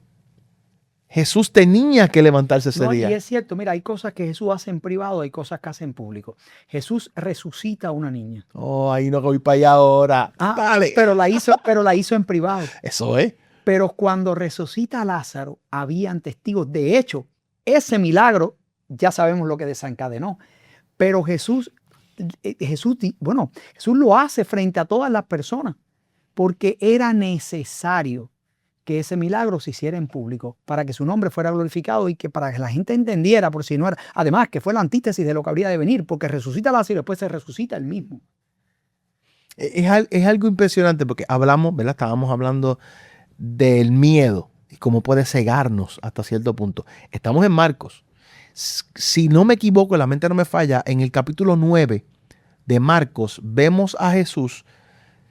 Jesús tenía que levantarse ese día. Y es cierto, mira, hay cosas que Jesús hace en privado, hay cosas que hace en público. Jesús resucita a una niña. Oh, ahí no voy para allá ahora. Dale. Pero la hizo en privado. Eso es. Pero cuando resucita a Lázaro, habían testigos. De hecho, ese milagro, ya sabemos lo que desencadenó. Pero Jesús lo hace frente a todas las personas, porque era necesario que ese milagro se hiciera en público para que su nombre fuera glorificado y que para que la gente entendiera, por si no era, además que fue la antítesis de lo que habría de venir, porque resucita a Lázaro y después se resucita él mismo. Es algo impresionante porque hablamos, ¿verdad? Estábamos hablando del miedo y cómo puede cegarnos hasta cierto punto. Estamos en Marcos. Si no me equivoco, la mente no me falla, en el capítulo 9 de Marcos vemos a Jesús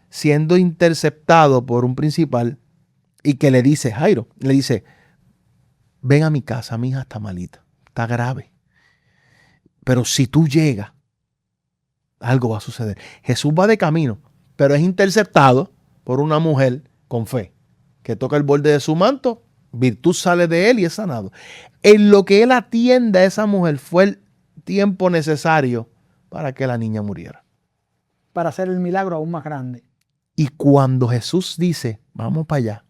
siendo interceptado por un principal y que le dice, Jairo, le dice, ven a mi casa, mi hija está malita, está grave. Pero si tú llegas, algo va a suceder. Jesús va de camino, pero es interceptado por una mujer con fe, que toca el borde de su manto, virtud sale de él y es sanado. En lo que él atiende a esa mujer fue tiempo necesario para que la niña muriera. Para hacer el milagro aún más grande. Y cuando Jesús dice, vamos para allá,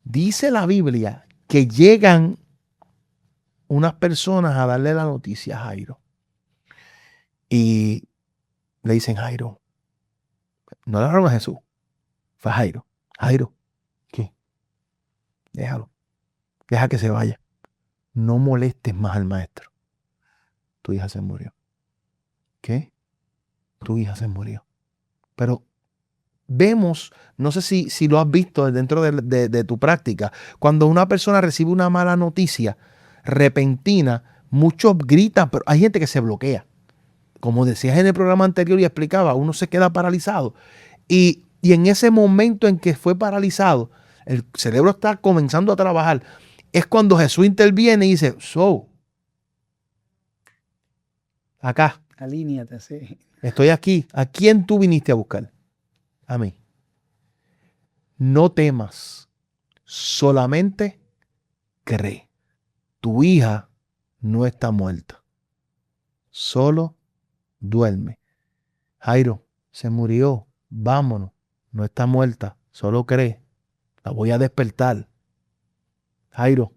dice la Biblia que llegan unas personas a darle la noticia a Jairo. Y le dicen, Jairo, no le hablaron a Jesús, fue a Jairo. Jairo, ¿qué? Déjalo, deja que se vaya. No molestes más al maestro. Tu hija se murió. ¿Qué? Tu hija se murió. Pero vemos, no sé si lo has visto dentro de tu práctica, cuando una persona recibe una mala noticia repentina, muchos gritan, pero hay gente que se bloquea. Como decías en el programa anterior y explicaba, uno se queda paralizado. Y en ese momento en que fue paralizado, el cerebro está comenzando a trabajar. Es cuando Jesús interviene y dice, acá. Alíñate, sí. Estoy aquí. ¿A quién tú viniste a buscar? A mí. No temas, solamente cree. Tu hija no está muerta, solo duerme. Jairo, se murió, vámonos, no está muerta, solo cree. La voy a despertar. Jairo,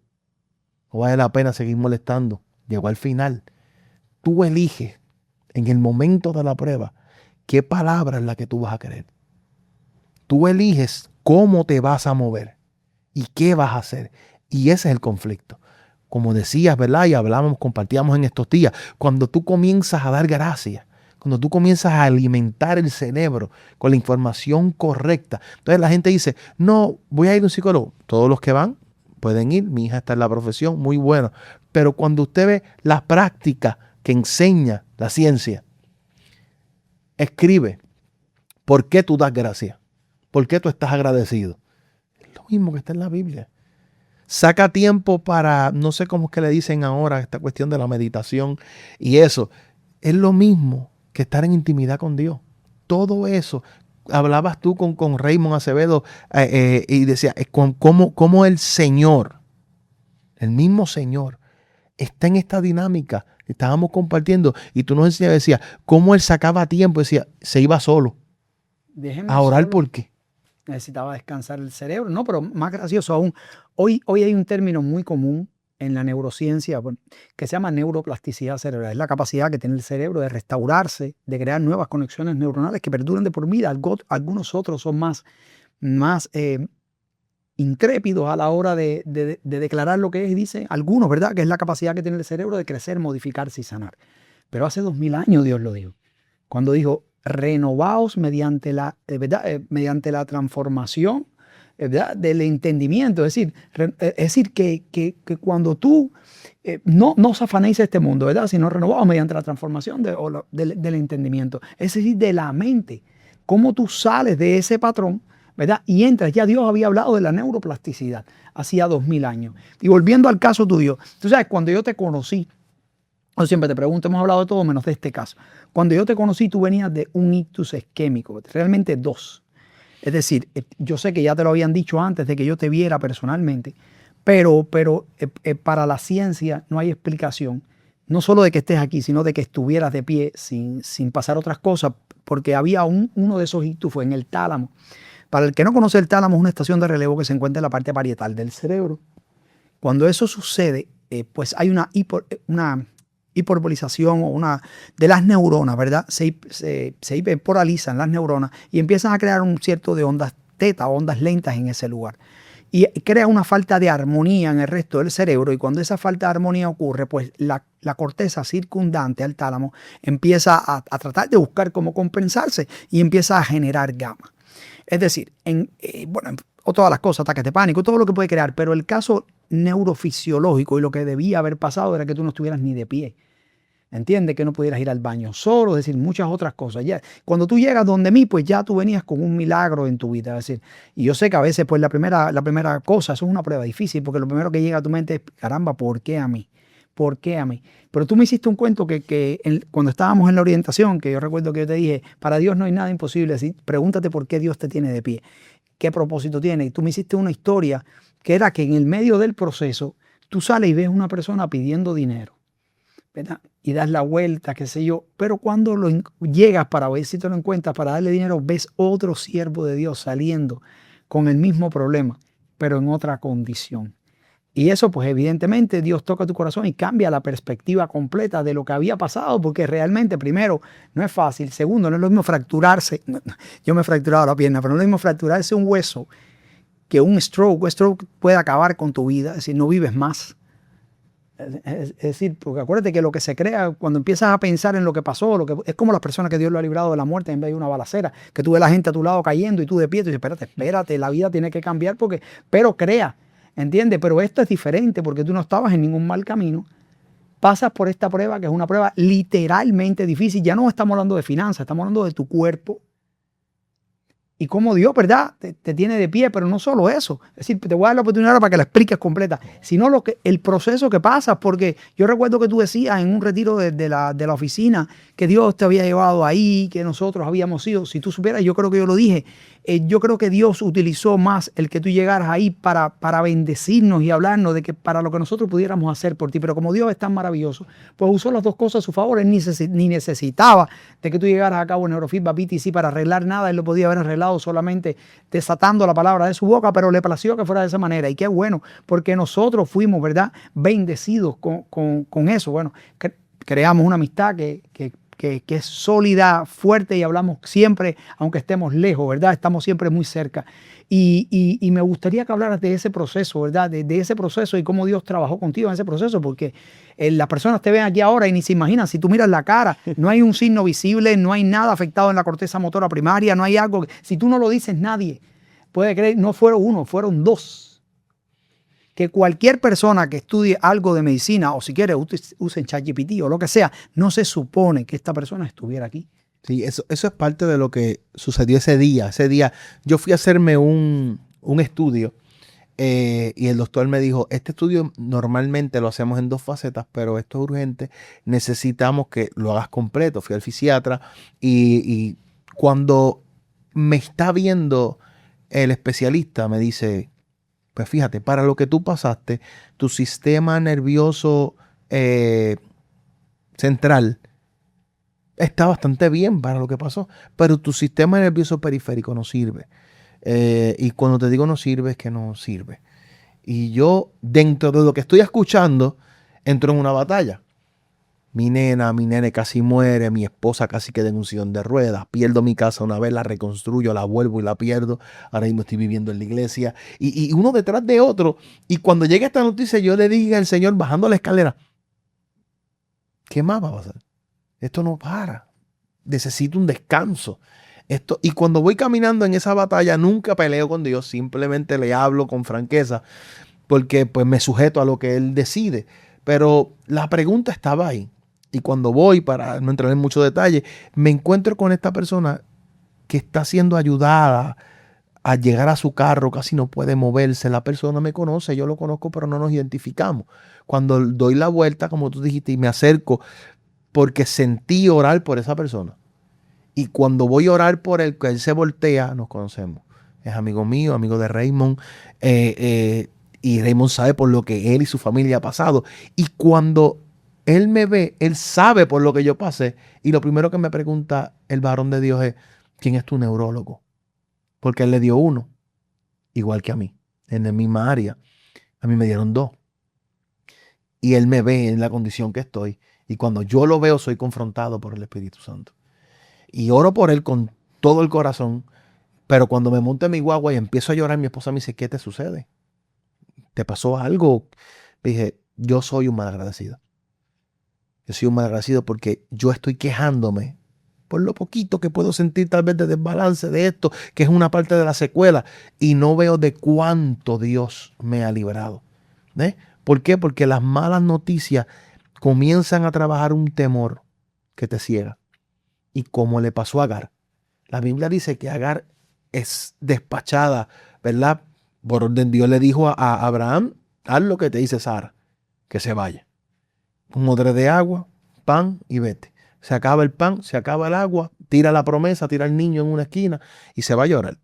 no vale la pena seguir molestando. Llegó al final. Tú eliges en el momento de la prueba qué palabra es la que tú vas a creer. Tú eliges cómo te vas a mover y qué vas a hacer. Y ese es el conflicto. Como decías, ¿verdad? Y hablábamos, compartíamos en estos días. Cuando tú comienzas a dar gracias, cuando tú comienzas a alimentar el cerebro con la información correcta. Entonces la gente dice, no, voy a ir a un psicólogo. Todos los que van pueden ir. Mi hija está en la profesión, muy bueno. Pero cuando usted ve la práctica que enseña la ciencia, escribe por qué tú das gracias, por qué tú estás agradecido. Es lo mismo que está en la Biblia. Saca tiempo para, no sé cómo es que le dicen ahora, esta cuestión de la meditación y eso. Es lo mismo que estar en intimidad con Dios. Todo eso. Hablabas tú con Raymond Acevedo y decía, cómo el Señor, el mismo Señor, está en esta dinámica. Estábamos compartiendo y tú nos enseñabas, decías, cómo él sacaba tiempo, decía, se iba solo. Déjeme a orar. solo. ¿Por qué? Necesitaba descansar el cerebro. No, pero más gracioso aún, hoy hay un término muy común en la neurociencia que se llama neuroplasticidad cerebral. Es la capacidad que tiene el cerebro de restaurarse, de crear nuevas conexiones neuronales que perduran de por vida. Algunos otros son más intrépidos a la hora de declarar lo que es, y dicen algunos, ¿verdad? Que es la capacidad que tiene el cerebro de crecer, modificarse y sanar. Pero hace 2000 años Dios lo dijo. Cuando dijo, renovaos mediante la transformación, ¿verdad?, del entendimiento. Es decir que cuando tú no os afanéis de este mundo, ¿verdad?, sino renovaos mediante la transformación del entendimiento. Es decir, de la mente. Cómo tú sales de ese patrón, ¿verdad?, y entras. Ya Dios había hablado de la neuroplasticidad hacía 2000 años. Y volviendo al caso tuyo, tú sabes, cuando yo te conocí, yo siempre te pregunto, hemos hablado de todo menos de este caso. Cuando yo te conocí, tú venías de un ictus isquémico, realmente dos. Es decir, yo sé que ya te lo habían dicho antes de que yo te viera personalmente, pero para la ciencia no hay explicación, no solo de que estés aquí, sino de que estuvieras de pie sin pasar otras cosas, porque había uno de esos ictus, fue en el tálamo. Para el que no conoce, el tálamo es una estación de relevo que se encuentra en la parte parietal del cerebro. Cuando eso sucede, pues hay una hiperbolización o una de las neuronas, ¿verdad? Se hiperporalizan las neuronas y empiezan a crear un cierto de ondas teta, ondas lentas en ese lugar. Y crea una falta de armonía en el resto del cerebro, y cuando esa falta de armonía ocurre, pues la corteza circundante al tálamo empieza a tratar de buscar cómo compensarse y empieza a generar gamma. Es decir, o todas las cosas, ataques de pánico, todo lo que puede crear, pero el caso neurofisiológico y lo que debía haber pasado era que tú no estuvieras ni de pie. ¿Entiendes? Que no pudieras ir al baño solo, es decir, muchas otras cosas. Ya, cuando tú llegas donde mí, pues ya tú venías con un milagro en tu vida. Es decir, y yo sé que a veces, pues la primera cosa, eso es una prueba difícil, porque lo primero que llega a tu mente es, caramba, ¿por qué a mí? ¿Por qué a mí? Pero tú me hiciste un cuento cuando estábamos en la orientación, que yo recuerdo que yo te dije, para Dios no hay nada imposible. Así, pregúntate por qué Dios te tiene de pie. ¿Qué propósito tiene? Y tú me hiciste una historia que era que en el medio del proceso tú sales y ves una persona pidiendo dinero. ¿verdad? Y das la vuelta, qué sé yo. Pero cuando llegas para ver si te lo encuentras, para darle dinero, ves otro siervo de Dios saliendo con el mismo problema, pero en otra condición. Y eso, pues evidentemente, Dios toca tu corazón y cambia la perspectiva completa de lo que había pasado, porque realmente, primero, no es fácil. Segundo, no es lo mismo fracturarse. Yo me he fracturado la pierna, pero no es lo mismo fracturarse un hueso que un stroke. Un stroke puede acabar con tu vida, es decir, no vives más. Es decir, porque acuérdate que lo que se crea cuando empiezas a pensar en lo que pasó, es como las personas que Dios lo ha librado de la muerte en vez de una balacera, que tú ves la gente a tu lado cayendo y tú de pie, y dices, espérate, la vida tiene que cambiar, pero crea. ¿Entiendes? Pero esto es diferente porque tú no estabas en ningún mal camino. Pasas por esta prueba que es una prueba literalmente difícil. Ya no estamos hablando de finanzas, estamos hablando de tu cuerpo. Y cómo Dios, ¿verdad? Te tiene de pie, pero no solo eso. Es decir, te voy a dar la oportunidad ahora para que la expliques completa, sino el proceso que pasas, porque yo recuerdo que tú decías en un retiro de la oficina que Dios te había llevado ahí, que nosotros habíamos ido. Si tú supieras, yo creo que yo lo dije, yo creo que Dios utilizó más el que tú llegaras ahí para bendecirnos y hablarnos de que para lo que nosotros pudiéramos hacer por ti. Pero como Dios es tan maravilloso, pues usó las dos cosas a su favor. Él ni necesitaba de que tú llegaras a cabo en Neurofeedback BTC para arreglar nada. Él lo podía haber arreglado solamente desatando la palabra de su boca, pero le plació que fuera de esa manera. Y qué bueno, porque nosotros fuimos, ¿verdad?, bendecidos con eso. Bueno, creamos una amistad que es sólida, fuerte, y hablamos siempre, aunque estemos lejos, ¿verdad? Estamos siempre muy cerca. Y me gustaría que hablaras de ese proceso, ¿verdad? De ese proceso y cómo Dios trabajó contigo en ese proceso, porque las personas te ven aquí ahora y ni se imaginan. Si tú miras la cara, no hay un signo visible, no hay nada afectado en la corteza motora primaria, no hay algo. Si tú no lo dices, nadie puede creer. No fueron uno, fueron dos. Que cualquier persona que estudie algo de medicina, o si quiere usen ChatGPT o lo que sea, no se supone que esta persona estuviera aquí. Sí, eso es parte de lo que sucedió ese día. Ese día yo fui a hacerme un estudio y el doctor me dijo, este estudio normalmente lo hacemos en 2 facetas, pero esto es urgente, necesitamos que lo hagas completo. Fui al fisiatra y cuando me está viendo el especialista me dice, pues fíjate, para lo que tú pasaste, tu sistema nervioso central está bastante bien para lo que pasó, pero tu sistema nervioso periférico no sirve. Y cuando te digo no sirve, es que no sirve. Y yo, dentro de lo que estoy escuchando, entro en una batalla. Mi nene casi muere, mi esposa casi queda en un sillón de ruedas, pierdo mi casa una vez, la reconstruyo, la vuelvo y la pierdo. Ahora mismo estoy viviendo en la iglesia y uno detrás de otro. Y cuando llega esta noticia, yo le dije al Señor bajando la escalera, ¿qué más va a pasar? Esto no para. Necesito un descanso. Y cuando voy caminando en esa batalla, nunca peleo con Dios, simplemente le hablo con franqueza, porque pues me sujeto a lo que Él decide. Pero la pregunta estaba ahí. Y cuando voy, para no entrar en mucho detalle, me encuentro con esta persona que está siendo ayudada a llegar a su carro, casi no puede moverse. La persona me conoce, yo lo conozco, pero no nos identificamos. Cuando doy la vuelta, como tú dijiste, y me acerco, porque sentí orar por esa persona. Y cuando voy a orar por él, que él se voltea, nos conocemos. Es amigo mío, amigo de Raymond. Y Raymond sabe por lo que él y su familia ha pasado. Y cuando él me ve, él sabe por lo que yo pasé. Y lo primero que me pregunta el varón de Dios es, ¿quién es tu neurólogo? Porque él le dio uno, igual que a mí, en la misma área. A mí me dieron 2. Y él me ve en la condición que estoy. Y cuando yo lo veo, soy confrontado por el Espíritu Santo. Y oro por él con todo el corazón. Pero cuando me monto en mi guagua y empiezo a llorar, mi esposa me dice, ¿qué te sucede? ¿Te pasó algo? Le dije, yo soy un malagradecido. Yo soy un malagradecido porque yo estoy quejándome por lo poquito que puedo sentir tal vez de desbalance de esto, que es una parte de la secuela, y no veo de cuánto Dios me ha librado. ¿Por qué? Porque las malas noticias comienzan a trabajar un temor que te ciega. Y como le pasó a Agar. La Biblia dice que Agar es despachada, ¿verdad? Por orden Dios le dijo a Abraham, haz lo que te dice Sara, que se vaya. Un odre de agua, pan y vete. Se acaba el pan, se acaba el agua, tira la promesa, tira al niño en una esquina y se va a llorar.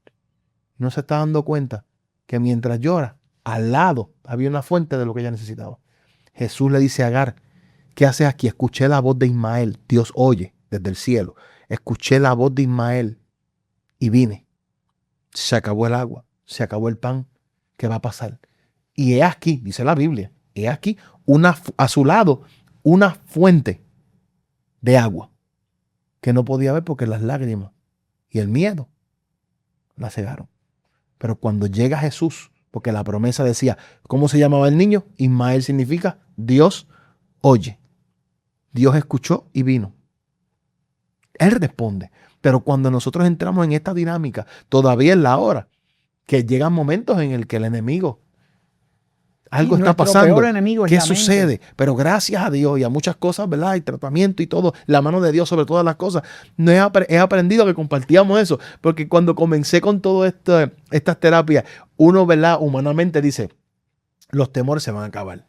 No se está dando cuenta que mientras llora, al lado había una fuente de lo que ella necesitaba. Jesús le dice a Agar, ¿Qué haces aquí? Escuché la voz de Ismael. Dios oye desde el cielo. Escuché la voz de Ismael y vine. Se acabó el agua, se acabó el pan. ¿Qué va a pasar? Y he aquí, dice la Biblia, he aquí a su lado una fuente de agua que no podía ver porque las lágrimas y el miedo la cegaron. Pero cuando llega Jesús, porque la promesa decía, ¿cómo se llamaba el niño? Ismael significa Dios oye. Dios escuchó y vino. Él responde. Pero cuando nosotros entramos en esta dinámica, todavía es la hora que llegan momentos en el que el enemigo, algo está pasando. ¿Qué sucede? Pero gracias a Dios y a muchas cosas, ¿verdad? Y tratamiento y todo, la mano de Dios sobre todas las cosas. No he aprendido que compartíamos eso, porque cuando comencé con todo estas terapias, uno, ¿verdad? Humanamente dice, los temores se van a acabar.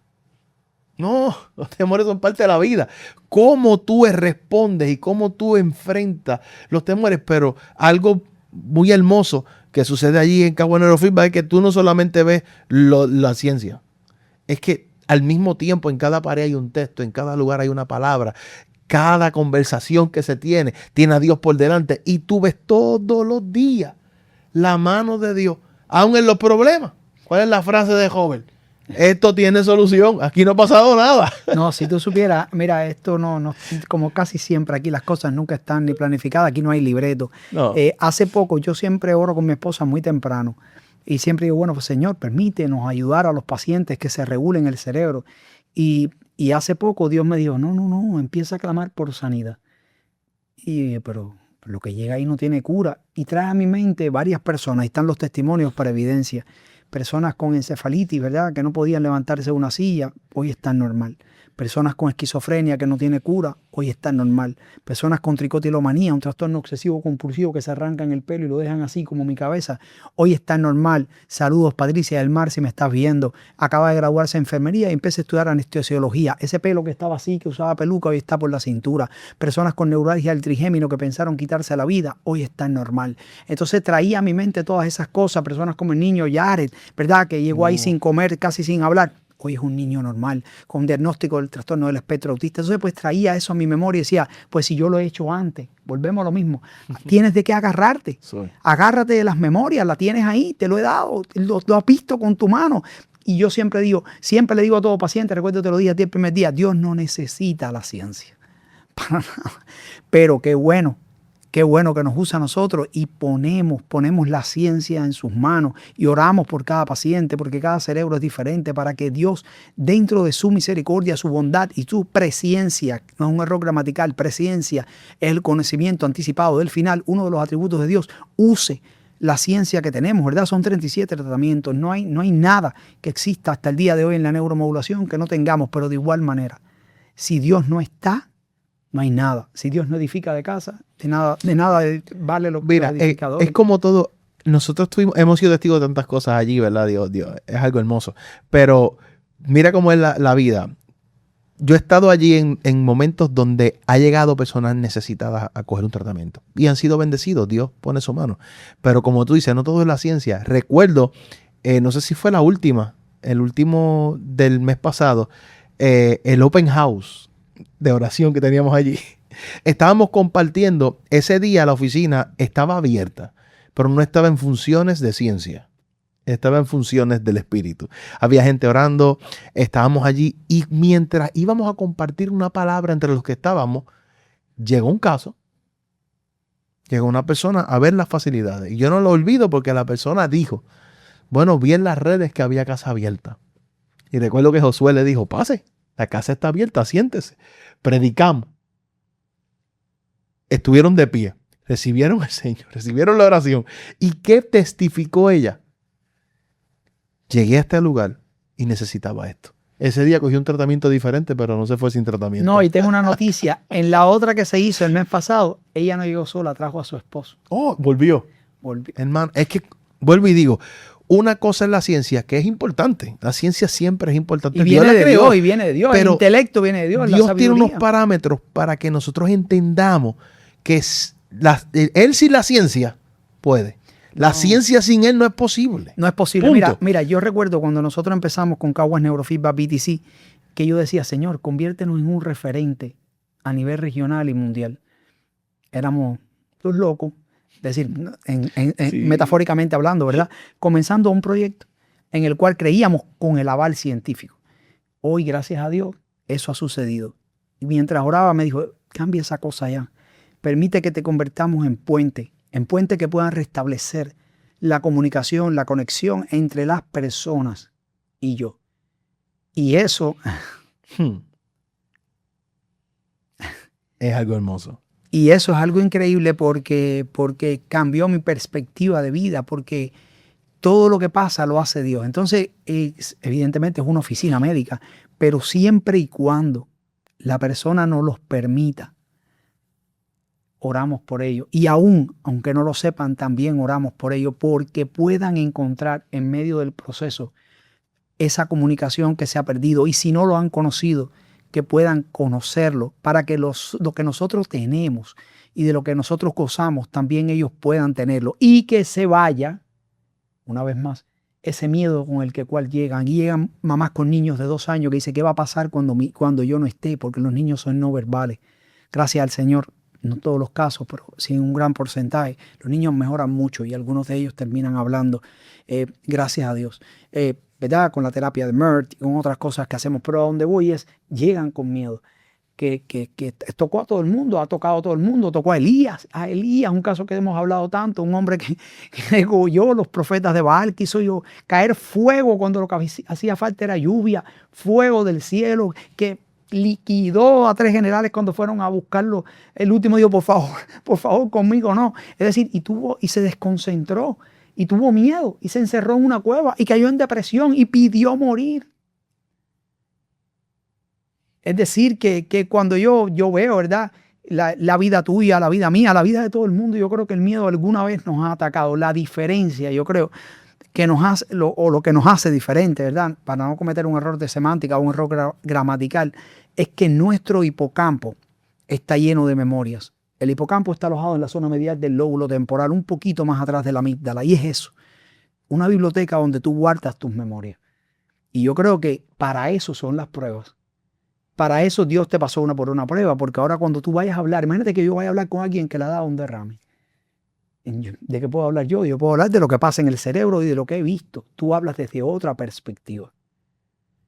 No, los temores son parte de la vida. Cómo tú respondes y cómo tú enfrentas los temores, pero algo muy hermoso que sucede allí en Cagua Neurofeedback es que tú no solamente ves la ciencia, es que al mismo tiempo en cada pared hay un texto, en cada lugar hay una palabra, cada conversación que se tiene a Dios por delante y tú ves todos los días la mano de Dios, aún en los problemas. ¿Cuál es la frase de Job? Esto tiene solución, aquí no ha pasado nada. No, si tú supieras, mira, esto no, como casi siempre aquí las cosas nunca están ni planificadas, aquí no hay libreto. No. Hace poco yo siempre oro con mi esposa muy temprano y siempre digo, bueno, pues Señor, permítenos ayudar a los pacientes que se regulen el cerebro. Y hace poco Dios me dijo, no, empieza a clamar por sanidad. Y pero lo que llega ahí no tiene cura. Y trae a mi mente varias personas, ahí están los testimonios para evidencia. Personas con encefalitis, ¿verdad? Que no podían levantarse de una silla, hoy están normal. Personas con esquizofrenia que no tiene cura, hoy están normal. Personas con tricotilomanía, un trastorno obsesivo compulsivo que se arrancan el pelo y lo dejan así como mi cabeza, hoy están normal. Saludos, Patricia del Mar, si me estás viendo. Acaba de graduarse en enfermería y empieza a estudiar anestesiología. Ese pelo que estaba así, que usaba peluca, hoy está por la cintura. Personas con neuralgia del trigémino que pensaron quitarse la vida, hoy están normal. Entonces traía a mi mente todas esas cosas. Personas como el niño Jared, ¿verdad? Que llegó ahí sin comer, casi sin hablar. Hoy es un niño normal, con diagnóstico del trastorno del espectro autista. Entonces, pues traía eso a mi memoria y decía, pues si yo lo he hecho antes, volvemos a lo mismo. Tienes de qué agarrarte. Agárrate de las memorias, la tienes ahí, te lo he dado, lo has visto con tu mano. Y yo siempre le digo a todo paciente, recuerdo que te lo dije a ti el primer día, Dios no necesita la ciencia. Para nada. Pero qué bueno que nos usa a nosotros y ponemos la ciencia en sus manos y oramos por cada paciente porque cada cerebro es diferente para que Dios, dentro de su misericordia, su bondad y su presciencia, no es un error gramatical, presciencia es el conocimiento anticipado del final, uno de los atributos de Dios, use la ciencia que tenemos, ¿verdad? Son 37 tratamientos, no hay nada que exista hasta el día de hoy en la neuromodulación que no tengamos, pero de igual manera, si Dios no está, no hay nada. Si Dios no edifica de casa, de nada vale los edificadores. Es como todo. Nosotros hemos sido testigos de tantas cosas allí, ¿verdad? Dios, es algo hermoso. Pero mira cómo es la vida. Yo he estado allí en momentos donde ha llegado personas necesitadas a coger un tratamiento. Y han sido bendecidos. Dios pone su mano. Pero como tú dices, no todo es la ciencia. Recuerdo, no sé si fue el último del mes pasado, el Open House de oración que teníamos allí. Estábamos compartiendo, ese día la oficina estaba abierta, pero no estaba en funciones de ciencia, estaba en funciones del espíritu. Había gente orando, estábamos allí y mientras íbamos a compartir una palabra entre los que estábamos, llegó un caso, llegó una persona a ver las facilidades y yo no lo olvido porque la persona dijo, bueno, vi en las redes que había casa abierta y recuerdo que Josué le dijo, pase. La casa está abierta, siéntese. Predicamos. Estuvieron de pie. Recibieron al Señor. Recibieron la oración. ¿Y qué testificó ella? Llegué a este lugar y necesitaba esto. Ese día cogí un tratamiento diferente, pero no se fue sin tratamiento. No, y tengo una noticia. En la otra que se hizo el mes pasado, ella no llegó sola, trajo a su esposo. Oh, volvió. Hermano, es que vuelvo y digo, una cosa es la ciencia, que es importante. La ciencia siempre es importante. Y viene de Dios, y viene de Dios. El intelecto viene de Dios. Dios tiene unos parámetros para que nosotros entendamos que Él sin la ciencia puede. La ciencia sin Él no es posible. No es posible. Mira, yo recuerdo cuando nosotros empezamos con Caguas Neurofeedback BTC, que yo decía, Señor, conviértenos en un referente a nivel regional y mundial. Éramos los locos, es decir, Sí. metafóricamente hablando, ¿verdad? Comenzando un proyecto en el cual creíamos con el aval científico. Hoy, gracias a Dios, eso ha sucedido. Y mientras oraba me dijo, cambia esa cosa ya. Permite que te convertamos en puente que puedan restablecer la comunicación, la conexión entre las personas y yo. Y eso Es algo hermoso. Y eso es algo increíble porque cambió mi perspectiva de vida, porque todo lo que pasa lo hace Dios. Entonces, evidentemente es una oficina médica, pero siempre y cuando la persona nos los permita, oramos por ello. Y aunque no lo sepan, también oramos por ello, porque puedan encontrar en medio del proceso esa comunicación que se ha perdido. Y si no lo han conocido, que puedan conocerlo, para que lo que nosotros tenemos y de lo que nosotros gozamos, también ellos puedan tenerlo. Y que se vaya, una vez más, ese miedo con el cual llegan. Y llegan mamás con niños de 2 años que dicen, ¿qué va a pasar cuando yo no esté? Porque los niños son no verbales. Gracias al Señor, no todos los casos, pero sí en un gran porcentaje, los niños mejoran mucho y algunos de ellos terminan hablando. Gracias a Dios. ¿Verdad? Con la terapia de MERT y con otras cosas que hacemos, pero a donde voy es, llegan con miedo, que tocó a todo el mundo, ha tocado a todo el mundo, tocó a Elías, un caso que hemos hablado tanto, un hombre que degolló los profetas de Baal, quiso yo caer fuego cuando lo que hacía falta era lluvia, fuego del cielo, que liquidó a 3 generales cuando fueron a buscarlo. El último dijo, por favor, conmigo no. Es decir, y se desconcentró. Y tuvo miedo y se encerró en una cueva y cayó en depresión y pidió morir. Es decir, que cuando yo veo, ¿verdad? La vida tuya, la vida mía, la vida de todo el mundo, yo creo que el miedo alguna vez nos ha atacado. La diferencia, yo creo, que nos hace, lo que nos hace diferente, ¿verdad? Para no cometer un error de semántica o un error gramatical, es que nuestro hipocampo está lleno de memorias. El hipocampo está alojado en la zona medial del lóbulo temporal, un poquito más atrás de la amígdala. Y es eso, una biblioteca donde tú guardas tus memorias. Y yo creo que para eso son las pruebas. Para eso Dios te pasó por una prueba, porque ahora cuando tú vayas a hablar, imagínate que yo vaya a hablar con alguien que le ha dado un derrame. ¿De qué puedo hablar yo? Yo puedo hablar de lo que pasa en el cerebro y de lo que he visto. Tú hablas desde otra perspectiva,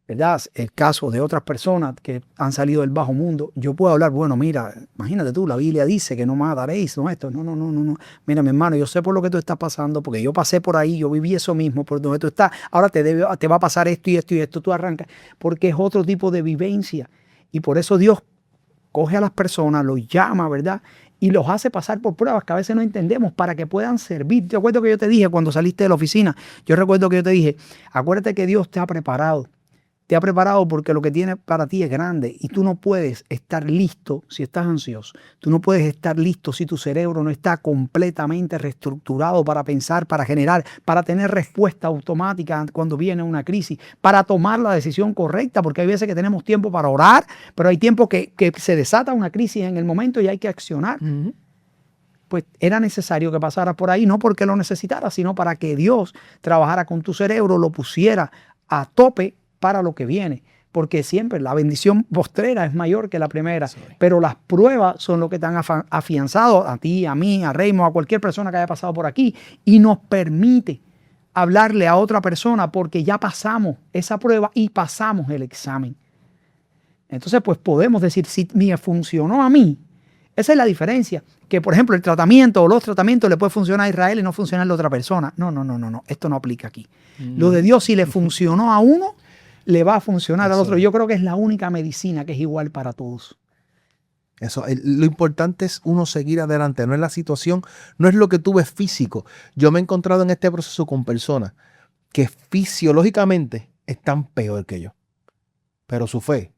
¿verdad? El caso de otras personas que han salido del bajo mundo, yo puedo hablar, bueno, mira, imagínate tú, la Biblia dice que no mataréis, no esto, no. Mira, mi hermano, yo sé por lo que tú estás pasando, porque yo pasé por ahí, yo viví eso mismo, por donde tú estás, ahora te va a pasar esto y esto y esto, tú arrancas, porque es otro tipo de vivencia. Y por eso Dios coge a las personas, los llama, ¿verdad? Y los hace pasar por pruebas que a veces no entendemos para que puedan servir. Te acuerdo que yo te dije cuando saliste de la oficina, yo recuerdo que yo te dije, acuérdate que Dios te ha preparado. Te ha preparado porque lo que tiene para ti es grande y tú no puedes estar listo si estás ansioso. Tú no puedes estar listo si tu cerebro no está completamente reestructurado para pensar, para generar, para tener respuesta automática cuando viene una crisis, para tomar la decisión correcta, porque hay veces que tenemos tiempo para orar, pero hay tiempo que se desata una crisis en el momento y hay que accionar. Pues era necesario que pasaras por ahí, no porque lo necesitaras, sino para que Dios trabajara con tu cerebro, lo pusiera a tope para lo que viene, porque siempre la bendición postrera es mayor que la primera, pero las pruebas son lo que te han afianzado a ti, a mí, a Raymond, a cualquier persona que haya pasado por aquí, y nos permite hablarle a otra persona porque ya pasamos esa prueba y pasamos el examen. Entonces, pues podemos decir, si me funcionó a mí, esa es la diferencia, que por ejemplo el tratamiento o los tratamientos le puede funcionar a Israel y no funcionar a la otra persona. No, esto no aplica aquí. Lo de Dios, si le funcionó a uno, le va a funcionar al otro. Yo creo que es la única medicina que es igual para todos. Eso, lo importante es uno seguir adelante, no es la situación, no es lo que tú ves físico. Yo me he encontrado en este proceso con personas que fisiológicamente están peor que yo, pero su fe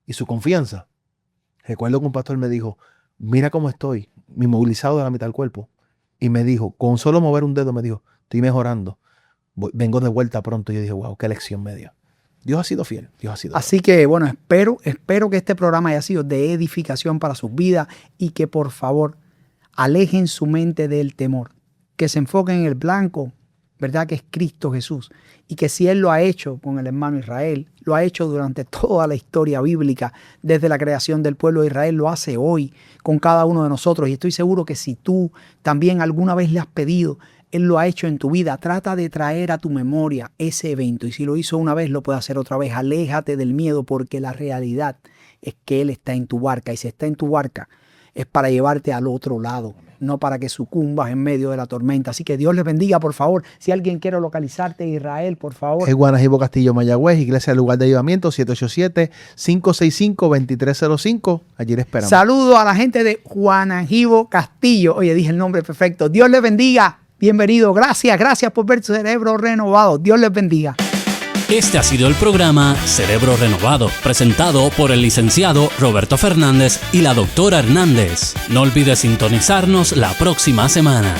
y su confianza. Recuerdo que un pastor me dijo, mira cómo estoy, inmovilizado de la mitad del cuerpo, y me dijo, con solo mover un dedo me dijo, estoy mejorando, vengo de vuelta pronto. Y yo dije, wow, qué lección me dio. Dios ha sido fiel, Dios ha sido Así fiel. que bueno, espero que este programa haya sido de edificación para sus vidas y que por favor alejen su mente del temor, que se enfoquen en el blanco ¿verdad? Que es Cristo Jesús. Y que si Él lo ha hecho con el hermano Israel, lo ha hecho durante toda la historia bíblica, desde la creación del pueblo de Israel, lo hace hoy con cada uno de nosotros. Y estoy seguro que si tú también alguna vez le has pedido, Él lo ha hecho en tu vida. Trata de traer a tu memoria ese evento. Y si lo hizo una vez, lo puede hacer otra vez. Aléjate del miedo, porque la realidad es que Él está en tu barca. Y si está en tu barca, es para llevarte al otro lado, no para que sucumbas en medio de la tormenta. Así que Dios les bendiga, por favor. Si alguien quiere localizarte en Israel, por favor. Es Guanajibo, Castillo, Mayagüez, Iglesia del Lugar de Avivamiento, 787-565-2305. Allí le esperamos. Saludo a la gente de Guanajibo, Castillo. Oye, dije el nombre perfecto. Dios les bendiga. Bienvenido. Gracias por ver Cerebro Renovado. Dios les bendiga. Este ha sido el programa Cerebro Renovado, presentado por el licenciado Roberto Fernández y la doctora Hernández. No olvides sintonizarnos la próxima semana.